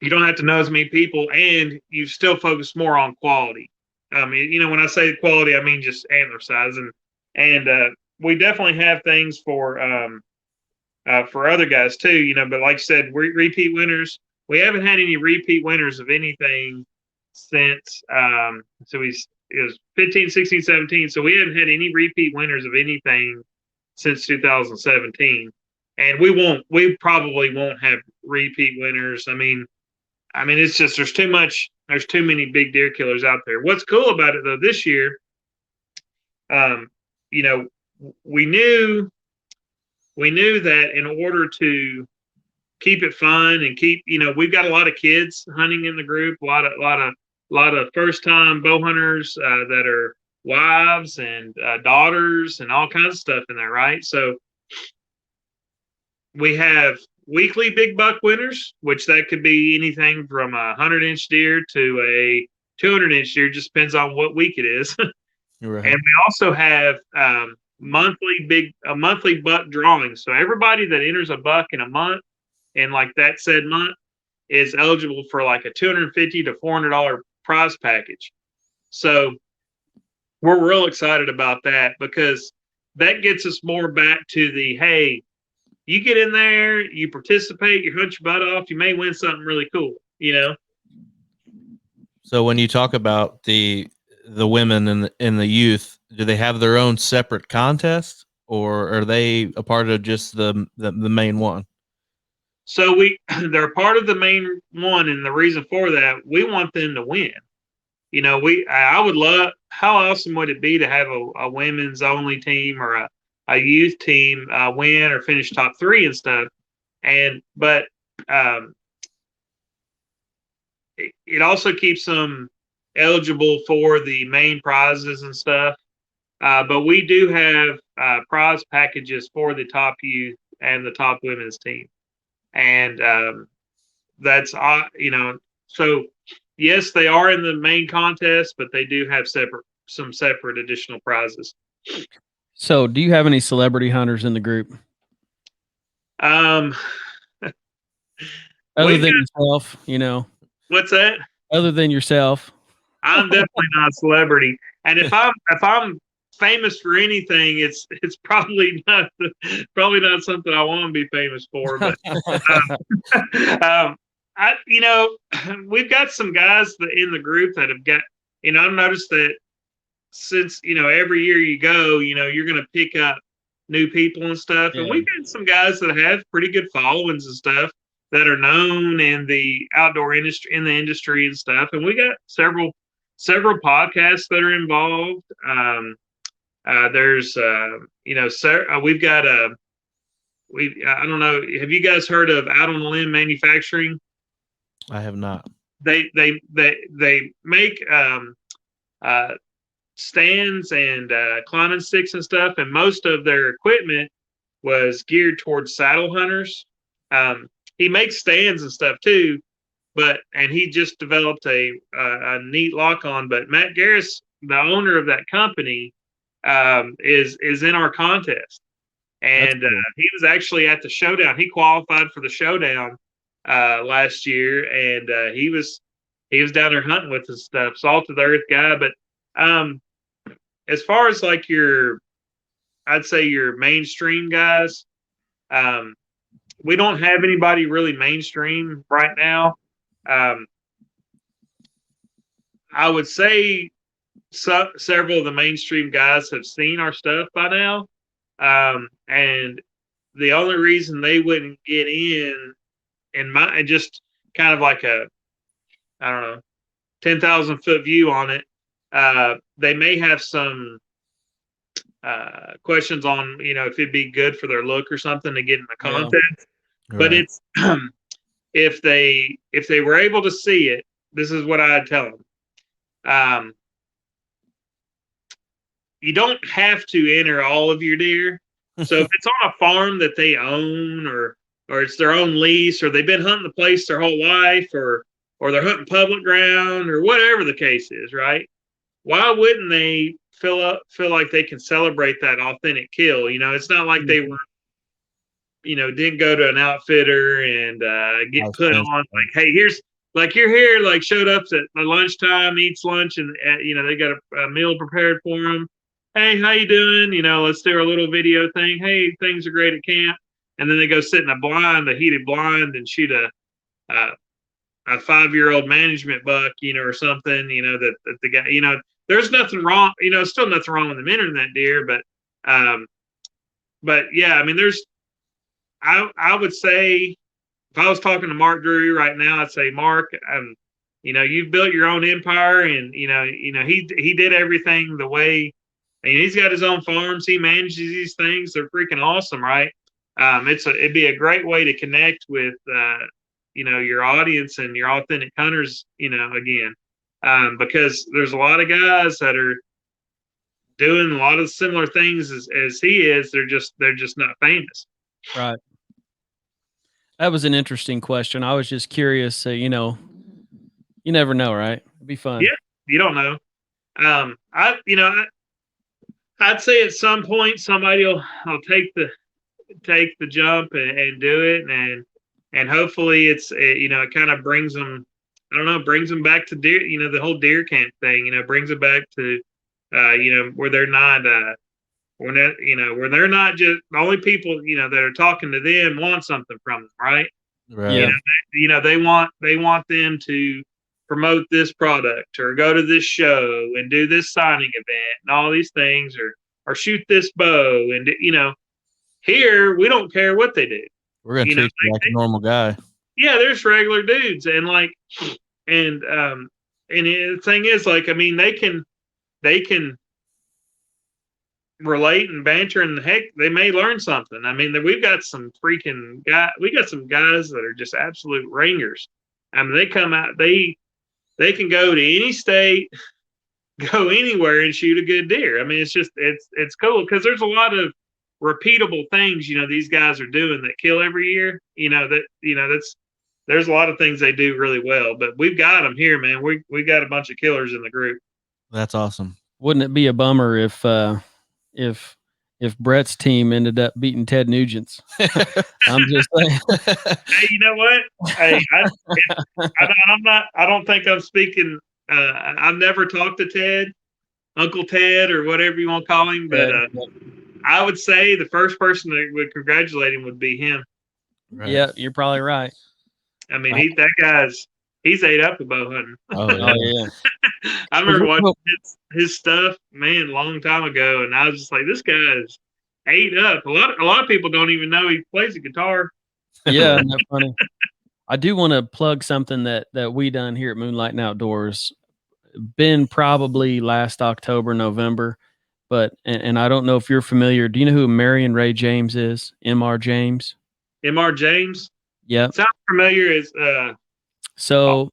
Speaker 2: You don't have to know as many people, and you still focus more on quality. I mean, when I say quality, I mean just antler size, and we definitely have things for other guys too, But like I said, repeat winners. We haven't had any repeat winners of anything since it was 15, 16, 17. So we haven't had any repeat winners of anything since 2017, and we probably won't have repeat winners. I mean, it's just there's too many big deer killers out there. What's cool about it though, this year, we knew that in order to keep it fun and keep, we've got a lot of kids hunting in the group, a lot of first time bow hunters that are wives and daughters and all kinds of stuff in there, right? So we have weekly big buck winners, which that could be anything from a 100-inch deer to a 200-inch deer, just depends on what week it is.
Speaker 3: Right.
Speaker 2: And we also have monthly buck drawing. So everybody that enters a buck in a month, and like that said month, is eligible for like a $250 to $400 prize package. So we're real excited about that because that gets us more back to the, hey, you get in there, you participate, you hunt your butt off, you may win something really cool,
Speaker 3: So when you talk about the women and the youth, do they have their own separate contest, or are they a part of just the main one?
Speaker 2: So they're part of the main one, and the reason for that, we want them to win. I would love. How awesome would it be to have a women's only team or a youth team win or finish top 3 and stuff? But it also keeps them eligible for the main prizes and stuff. But we do have prize packages for the top youth and the top women's team. And that's, so yes, they are in the main contest, but they do have some separate additional prizes.
Speaker 1: So do you have any celebrity hunters in the group?
Speaker 2: Other
Speaker 1: than yourself,
Speaker 2: What's that?
Speaker 1: Other than yourself.
Speaker 2: I'm definitely not a celebrity. And if I'm famous for anything, it's probably not something I want to be famous for. But we've got some guys in the group that have got. I've noticed that since every year you go, you're going to pick up new people and stuff, and we've got some guys that have pretty good followings and stuff that are known in the outdoor industry, and stuff, and we got several podcasts that are involved. There's we've got I don't know. Have you guys heard of Out on the Limb Manufacturing?
Speaker 3: I have not.
Speaker 2: They make stands and climbing sticks and stuff, and most of their equipment was geared towards saddle hunters. He makes stands and stuff too, and he just developed a neat lock on. But Matt Garris, the owner of that company, is in our contest, and
Speaker 3: Cool.
Speaker 2: he was actually at the showdown. He qualified for the showdown last year, and he was down there hunting with his stuff. Salt of the earth guy. But as far as like I'd say your mainstream guys, we don't have anybody really mainstream right now. I would say several of the mainstream guys have seen our stuff by now. And the only reason they wouldn't get in my, just kind of like I don't know, 10,000 foot view on it. They may have some questions on, if it'd be good for their look or something to get in the contest.
Speaker 3: Right.
Speaker 2: But it's, if they were able to see it, this is what I'd tell them. You don't have to enter all of your deer. So if it's on a farm that they own, or it's their own lease, or they've been hunting the place their whole life, or they're hunting public ground, or whatever the case is, right? Why wouldn't they feel like they can celebrate that authentic kill? It's not like they were, didn't go to an outfitter and get put on. Like, hey, here's, like, you're here, like, showed up at lunchtime, eats lunch, and they got a meal prepared for them. Hey, how you doing? Let's do our little video thing. Hey, things are great at camp. And then they go sit in a heated blind, and shoot a 5-year-old management buck, or something, that the guy, there's nothing wrong, still nothing wrong with them entering that deer, but yeah, I mean, I would say, if I was talking to Mark Drury right now, I'd say, Mark, you've built your own empire, and he did everything the way. He's got his own farms. He manages these things. They're freaking awesome, right? It'd be a great way to connect with your audience and your authentic hunters, again, because there's a lot of guys that are doing a lot of similar things as he is. They're just not famous.
Speaker 1: Right. That was an interesting question. I was just curious. You never know, right? It'd be fun.
Speaker 2: Yeah, you don't know. I'd say at some point somebody will take the jump and do it, and hopefully it kind of brings them, brings them back to deer, the whole deer camp thing, brings it back to where they're not where they're not just the only people that are talking to them want something from them, right?
Speaker 3: Right.
Speaker 1: Yeah.
Speaker 2: They want them to promote this product, or go to this show and do this signing event and all these things, or shoot this bow, and here we don't care what they do.
Speaker 3: We're gonna treat you like a normal guy.
Speaker 2: Yeah, there's regular dudes, and the thing is, like, I mean, they can relate and banter, and heck, they may learn something. I mean, we've got some freaking we got some guys that are just absolute ringers. I mean, they come out, they can go to any state, go anywhere, and shoot a good deer. I mean, it's cool, because there's a lot of repeatable things, these guys are doing that kill every year. There's a lot of things they do really well, but we've got them here, man. We got a bunch of killers in the group.
Speaker 3: That's awesome.
Speaker 1: Wouldn't it be a bummer if Brett's team ended up beating Ted Nugent's? I'm just saying.
Speaker 2: Hey, you know what? Hey, I don't think I'm speaking. I've never talked to Ted, Uncle Ted, or whatever you want to call him, but I would say the first person that would congratulate him would be him.
Speaker 3: Right.
Speaker 1: Yeah, you're probably right.
Speaker 2: I mean, he's ate up at bow hunting.
Speaker 3: Oh, yeah.
Speaker 1: Oh yeah.
Speaker 2: I remember watching his stuff, man, a long time ago, and I was just like, this guy is ate up. A lot of people don't even know he plays the guitar.
Speaker 1: Yeah, isn't that funny? I do want to plug something that we done here at Moonlight and Outdoors. Been probably last October, November, but and I don't know if you're familiar. Do you know who Marion Ray James is? M.R. James.
Speaker 2: M.R. James
Speaker 1: Yep.
Speaker 2: sounds familiar as
Speaker 1: So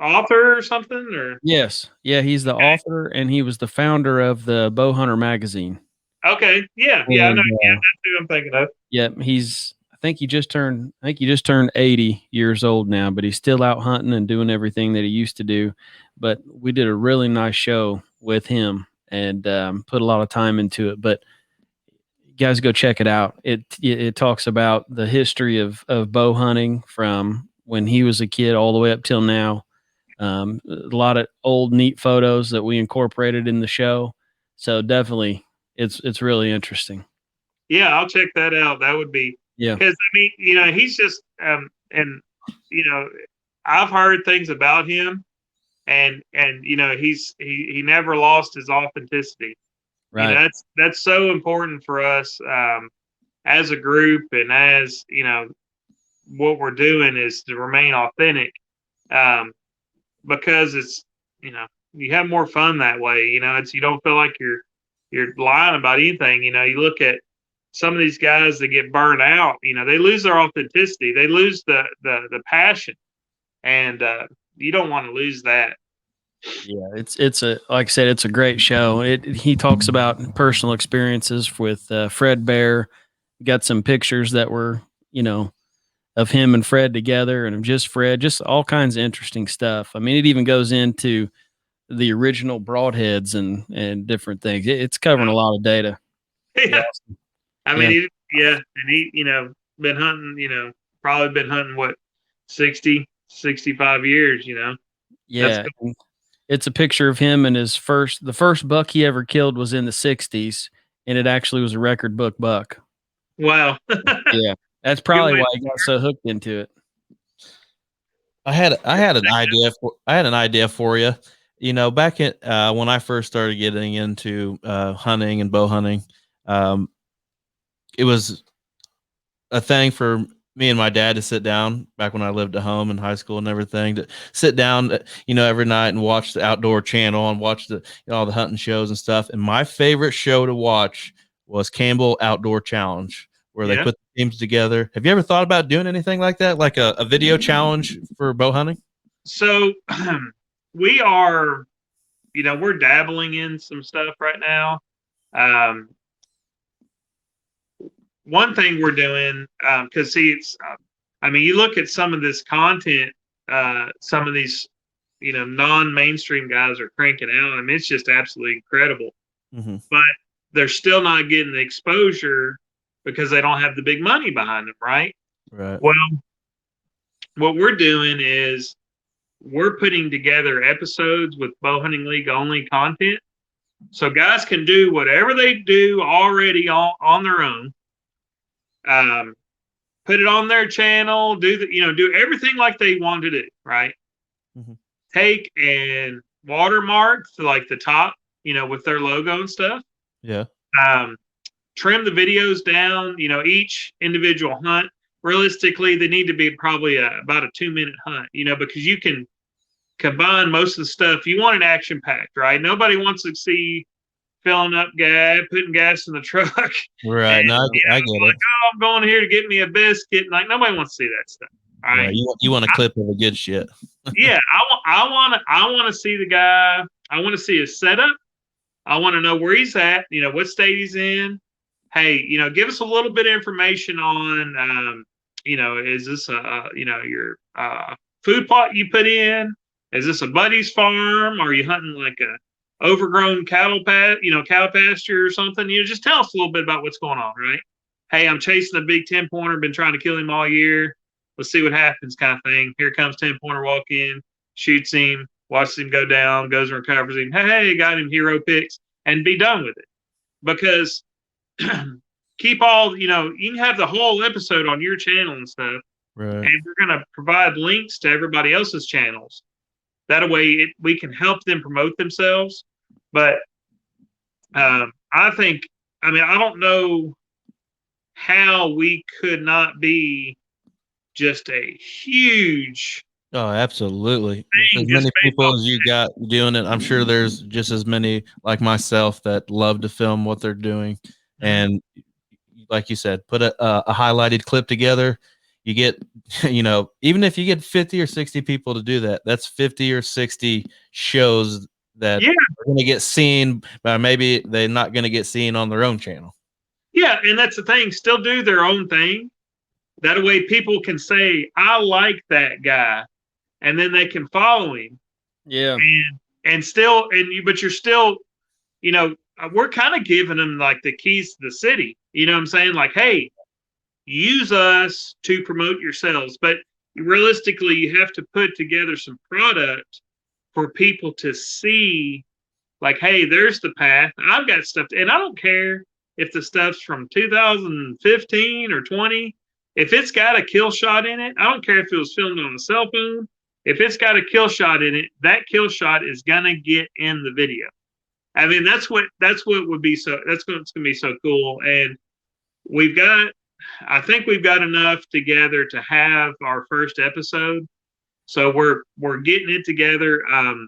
Speaker 2: author or something, or
Speaker 1: yes, yeah, he's the author, and he was the founder of the Bowhunter magazine.
Speaker 2: okay, yeah, I know,
Speaker 1: And
Speaker 2: yeah, that's who I'm thinking of.
Speaker 1: yep, I think he just turned 80 years old now, but he's still out hunting and doing everything that he used to do. But we did a really nice show with him and put a lot of time into it. But you guys go check it out. It talks about the history of bow hunting from when he was a kid all the way up till now. A lot of old neat photos that we incorporated in the show. So definitely, it's really interesting.
Speaker 2: Yeah, I'll check that out. That would be
Speaker 1: Yeah.
Speaker 2: because I mean, he's just and you know, I've heard things about him, and he never lost his authenticity.
Speaker 1: Right.
Speaker 2: That's so important for us as a group, and as what we're doing is to remain authentic, um, because it's you have more fun that way. It's you don't feel like you're lying about anything. You look at some of these guys that get burned out. They lose their authenticity. They lose the passion, and you don't want to lose that.
Speaker 1: Yeah, it's a like I said, it's a great show. He talks about personal experiences with Fred Bear. Got some pictures that were of him and Fred together, and of just Fred, just all kinds of interesting stuff. I mean, it even goes into the original broadheads and different things. It's covering a lot of data.
Speaker 2: Yeah. I
Speaker 1: Yeah.
Speaker 2: mean, and he, been hunting, probably been hunting what 60, 65 years. That's
Speaker 1: Yeah. It's a picture of him and the first buck he ever killed was in the 60s, and it actually was a record book buck.
Speaker 2: wow.
Speaker 1: Yeah. That's probably why he got so hooked into it.
Speaker 3: I had an idea for you. Back in when I first started getting into hunting and bow hunting, it was a thing for me and my dad to sit down back when I lived at home in high school and everything, to sit down, every night and watch the outdoor channel and watch all the hunting shows and stuff. And my favorite show to watch was Campbell Outdoor Challenge, where they
Speaker 2: Yeah.
Speaker 3: put the teams together. Have you ever thought about doing anything like that, like a video challenge for bow hunting?
Speaker 2: So we are, we're dabbling in some stuff right now. One thing we're doing, because see, I mean, you look at some of this content, some of these, non-mainstream guys are cranking out. I mean, it's just absolutely incredible.
Speaker 3: Mm-hmm.
Speaker 2: But they're still not getting the exposure because they don't have the big money behind them, right?
Speaker 3: Right.
Speaker 2: Well, what we're doing is we're putting together episodes with Bowhunting League only content, so guys can do whatever they do already on their own. Put it on their channel, do everything like they want to do, right?
Speaker 3: Mm-hmm.
Speaker 2: Take and watermark to like the top, with their logo and stuff.
Speaker 3: Yeah.
Speaker 2: Trim the videos down, each individual hunt. Realistically, they need to be probably about a 2-minute hunt, because you can combine most of the stuff. You want it action packed, right? Nobody wants to see filling up gas, putting gas in the truck.
Speaker 3: Right.
Speaker 2: And,
Speaker 3: No, I get
Speaker 2: like,
Speaker 3: it.
Speaker 2: oh, I'm going here to get me a biscuit. Like, nobody wants to see that stuff. All right.
Speaker 3: Right. You want a clip of the good shit.
Speaker 2: Yeah. I want to see the guy. I want to see his setup. I want to know where he's at, what state he's in. Hey, give us a little bit of information on, is this your food plot you put in? Is this a buddy's farm? Are you hunting like a overgrown cattle pasture or something? Just tell us a little bit about what's going on, right? Hey, I'm chasing a big 10-pointer, been trying to kill him all year. Let's see what happens, kind of thing. Here comes 10-pointer, walk in, shoots him, watches him go down, goes and recovers him. Hey, got him, hero picks, and be done with it. Because keep all, you can have the whole episode on your channel and stuff.
Speaker 3: Right.
Speaker 2: And we're going to provide links to everybody else's channels. That way we can help them promote themselves. But I think, I don't know how we could not be just a huge
Speaker 3: Oh, absolutely. With as
Speaker 2: just
Speaker 3: many
Speaker 2: based
Speaker 3: people
Speaker 2: off.
Speaker 3: as you got doing it, I'm sure there's just as many like myself that love to film what they're doing.
Speaker 2: Mhm.
Speaker 3: And like you said, put a highlighted clip together. You get, even if you get 50 or 60 people to do that, that's 50 or 60 shows that
Speaker 2: Yeah,
Speaker 3: are going to get seen, but maybe they're not going to get seen on their own channel.
Speaker 2: yeah, and that's the thing. Still do their own thing. That way, people can say, "I like that guy," and then they can follow him.
Speaker 1: Yeah.
Speaker 2: And still, but you're still, we're kind of giving them like the keys to the city. You know what I'm saying? Like, hey, use us to promote yourselves, but realistically, you have to put together some product for people to see. Like, hey, there's the path. I've got stuff, and I don't care if the stuff's from 2015 or 20. If it's got a kill shot in it, I don't care if it was filmed on a cell phone. If it's got a kill shot in it, that kill shot is gonna get in the video. I mean, that's what would be so. That's what's gonna be so cool. And we've got, I think we've got enough together to have our first episode. So we're getting it together. I'm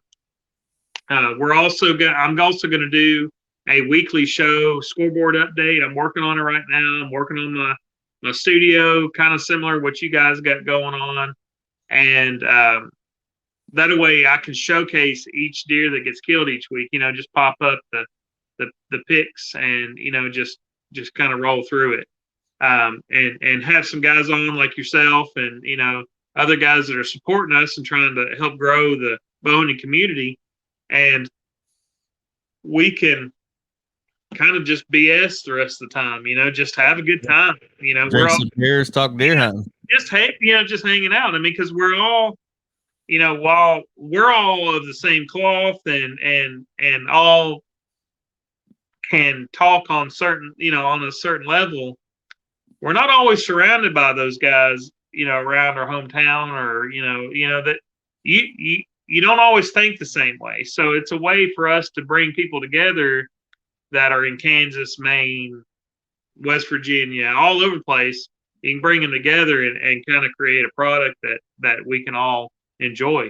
Speaker 2: also going to do a weekly show scoreboard update. I'm working on it right now. I'm working on my studio, kind of similar to what you guys got going on, and that way I can showcase each deer that gets killed each week. Just pop up the pics, and just kind of roll through it, and have some guys on like yourself, and other guys that are supporting us and trying to help grow the bowhunting community, and we can kind of just BS the rest of the time, just have a good time. We're
Speaker 3: Drink
Speaker 2: all
Speaker 3: some beers, talk deer hunting.
Speaker 2: just just hanging out. I mean, because we're all, while we're all of the same cloth, and all can talk on on a certain level, we're not always surrounded by those guys, around our hometown, or that you don't always think the same way. So it's a way for us to bring people together that are in Kansas, Maine, West Virginia, all over the place. You can bring them together, and kind of create a product that we can all enjoy.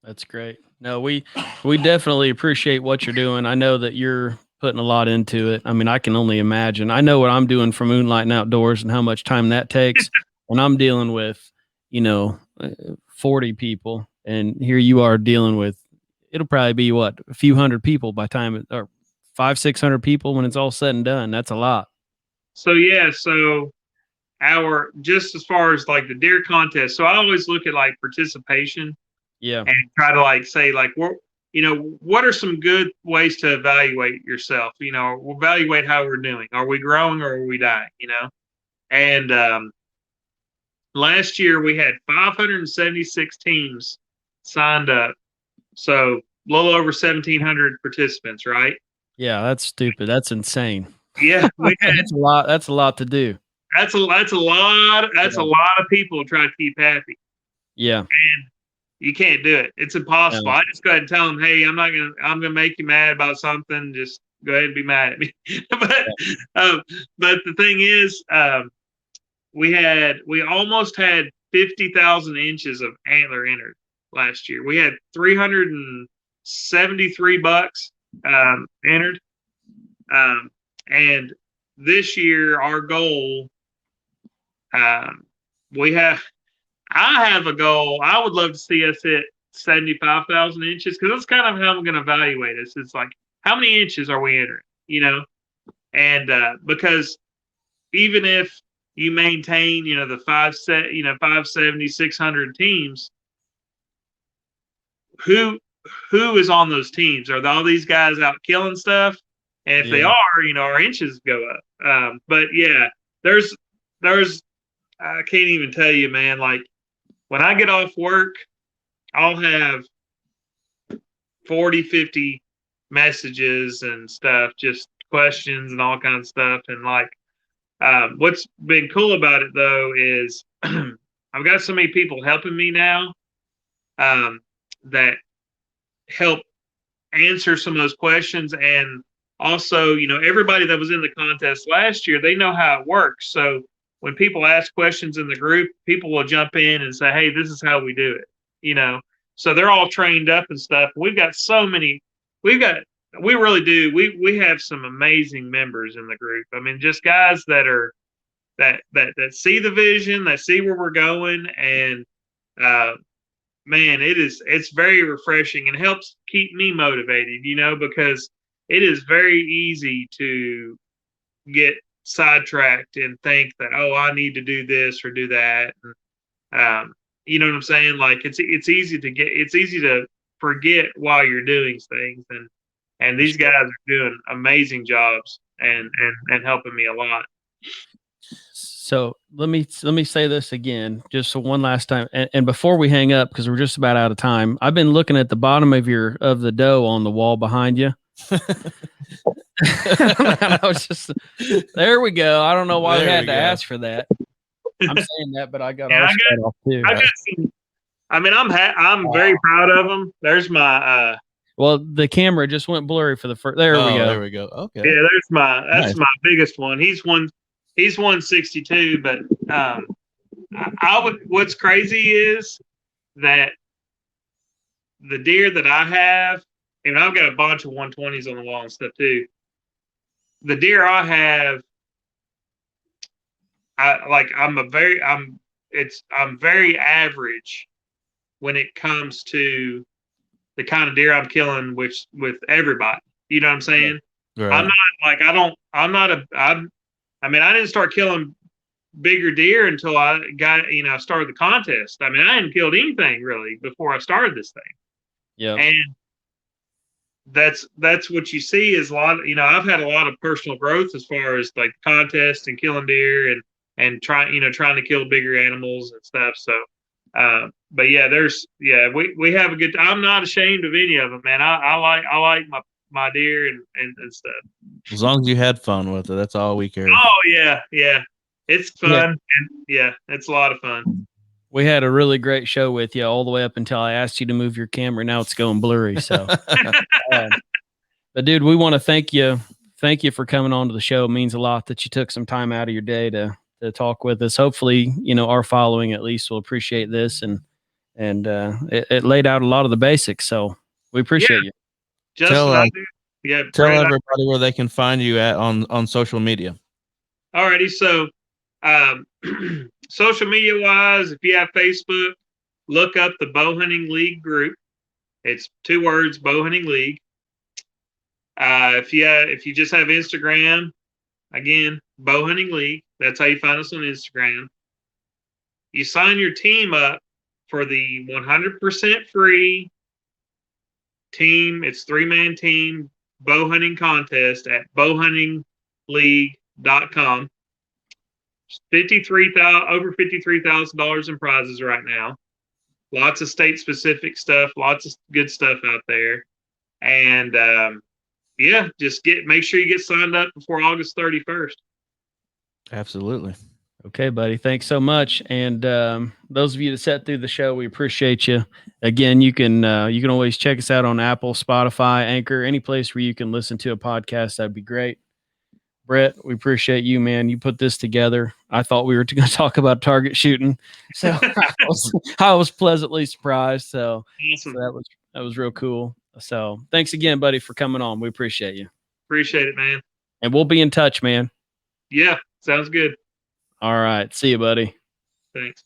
Speaker 1: That's great. No, we definitely appreciate what you're doing. I know that you're putting a lot into it. I mean, I can only imagine. I know what I'm doing for Moonlight and Outdoors and how much time that takes. And I'm dealing with, you know, 40 people, and here you are dealing with. It'll probably be what, a few hundred people by time or 500-600 people when it's all said and done. That's a lot.
Speaker 2: So yeah, so our just as far as like the deer contest, so I always look at like participation,
Speaker 1: Yeah.
Speaker 2: and try to like say like what are some good ways to evaluate yourself? Evaluate how we're doing. Are we growing or are we dying? And last year we had 576 teams signed up, so a little over 1,700 participants, right?
Speaker 1: Yeah, that's stupid. That's insane.
Speaker 2: Yeah, we had,
Speaker 1: That's a lot. That's a lot to do.
Speaker 2: that's a lot. That's
Speaker 1: Yeah.
Speaker 2: a lot of people to try to keep happy.
Speaker 1: Yeah.
Speaker 2: You can't do it. It's impossible.
Speaker 1: No.
Speaker 2: I just go ahead and tell them, hey, I'm gonna make you mad about something. Just go ahead and be mad at me. But the thing is, we almost had 50,000 inches of antler entered last year. We had 373 bucks entered, and this year our goal, we have. I have a goal. I would love to see us hit 75,000 inches, because that's kind of how I'm going to evaluate us. It's like, how many inches are we entering? And because even if you maintain, the 570, 600 teams, who is on those teams? Are all these guys out killing stuff? And if they
Speaker 1: Yeah.
Speaker 2: are, our inches go up. But yeah, there's I can't even tell you, man. Like, when I get off work, I'll have 40, 50 messages and stuff, just questions and all kinds of stuff. And like, what's been cool about it though is I've got so many people helping me now, that help answer some of those questions. And also, everybody that was in the contest last year, they know how it works. So when people ask questions in the group, people will jump in and say, "Hey, this is how we do it." So they're all trained up and stuff. We've got so many. We really do. We have some amazing members in the group. I mean, just guys that are that see the vision, that see where we're going, and man, it's very refreshing and helps keep me motivated. Because it is very easy to get sidetracked and think that, oh, I need to do this or do that. And, you know what I'm saying? Like it's easy to forget while you're doing things, and these guys are doing amazing jobs and helping me a lot.
Speaker 1: So let me say this again, just so one last time, and before we hang up, because we're just about out of time. I've been looking at the bottom of the dough on the wall behind you. I was just, there we go. I don't know why we had to ask for that. I'm saying that, but I got our shut off too.
Speaker 2: I got some. I mean, I'm very proud of them. There's my.
Speaker 1: Well, the camera just went blurry for the first. There we go.
Speaker 3: There we go. Okay.
Speaker 2: Yeah, that's my biggest one. He's 162, but what's crazy is that the deer that I have, and I've got a bunch of 120s on the wall and stuff too. The deer I have, I'm very average when it comes to the kind of deer I'm killing, with everybody. You know what I'm saying? Right. I'm not like, I mean, I didn't start killing bigger deer until I started the contest. I mean, I hadn't killed anything really before I started this thing.
Speaker 1: Yeah.
Speaker 2: And that's what you see is a lot of, I've had a lot of personal growth as far as like contests and killing deer and trying to kill bigger animals and stuff. So, but yeah, we have a good, I'm not ashamed of any of them, man. I like my deer and stuff.
Speaker 3: As long as you had fun with it, that's all we care.
Speaker 2: Oh yeah. It's fun. Yeah. And it's a lot of fun.
Speaker 1: We had a really great show with you all the way up until I asked you to move your camera. Now it's going blurry. So, but dude, we want to thank you. Thank you for coming on to the show. It means a lot that you took some time out of your day to talk with us. Hopefully, our following at least will appreciate this, and it laid out a lot of the basics. So we appreciate you.
Speaker 3: Tell everybody where they can find you at on social media.
Speaker 2: Alrighty, so social media wise, if you have Facebook, look up the Bowhunting League group. It's 2 words, Bowhunting League. If you just have Instagram, again, Bowhunting League. That's how you find us on Instagram. You sign your team up for the 100% free team. It's 3-man team bow hunting contest at bowhuntingleague.com. Over $53,000 in prizes right now. Lots of state specific stuff, lots of good stuff out there. And just make sure you get signed up before August 31st.
Speaker 3: Absolutely.
Speaker 1: Okay, buddy. Thanks so much. And those of you that sat through the show, we appreciate you. Again, you can always check us out on Apple, Spotify, Anchor, any place where you can listen to a podcast. That'd be great. Brett, we appreciate you, man. You put this together. I thought we were going to talk about target shooting, so I was pleasantly surprised. So,
Speaker 2: awesome.
Speaker 1: So that was real cool. So thanks again, buddy, for coming on. We appreciate you.
Speaker 2: Appreciate it, man.
Speaker 1: And we'll be in touch, man.
Speaker 2: Yeah, sounds good.
Speaker 1: All right. See you, buddy.
Speaker 2: Thanks.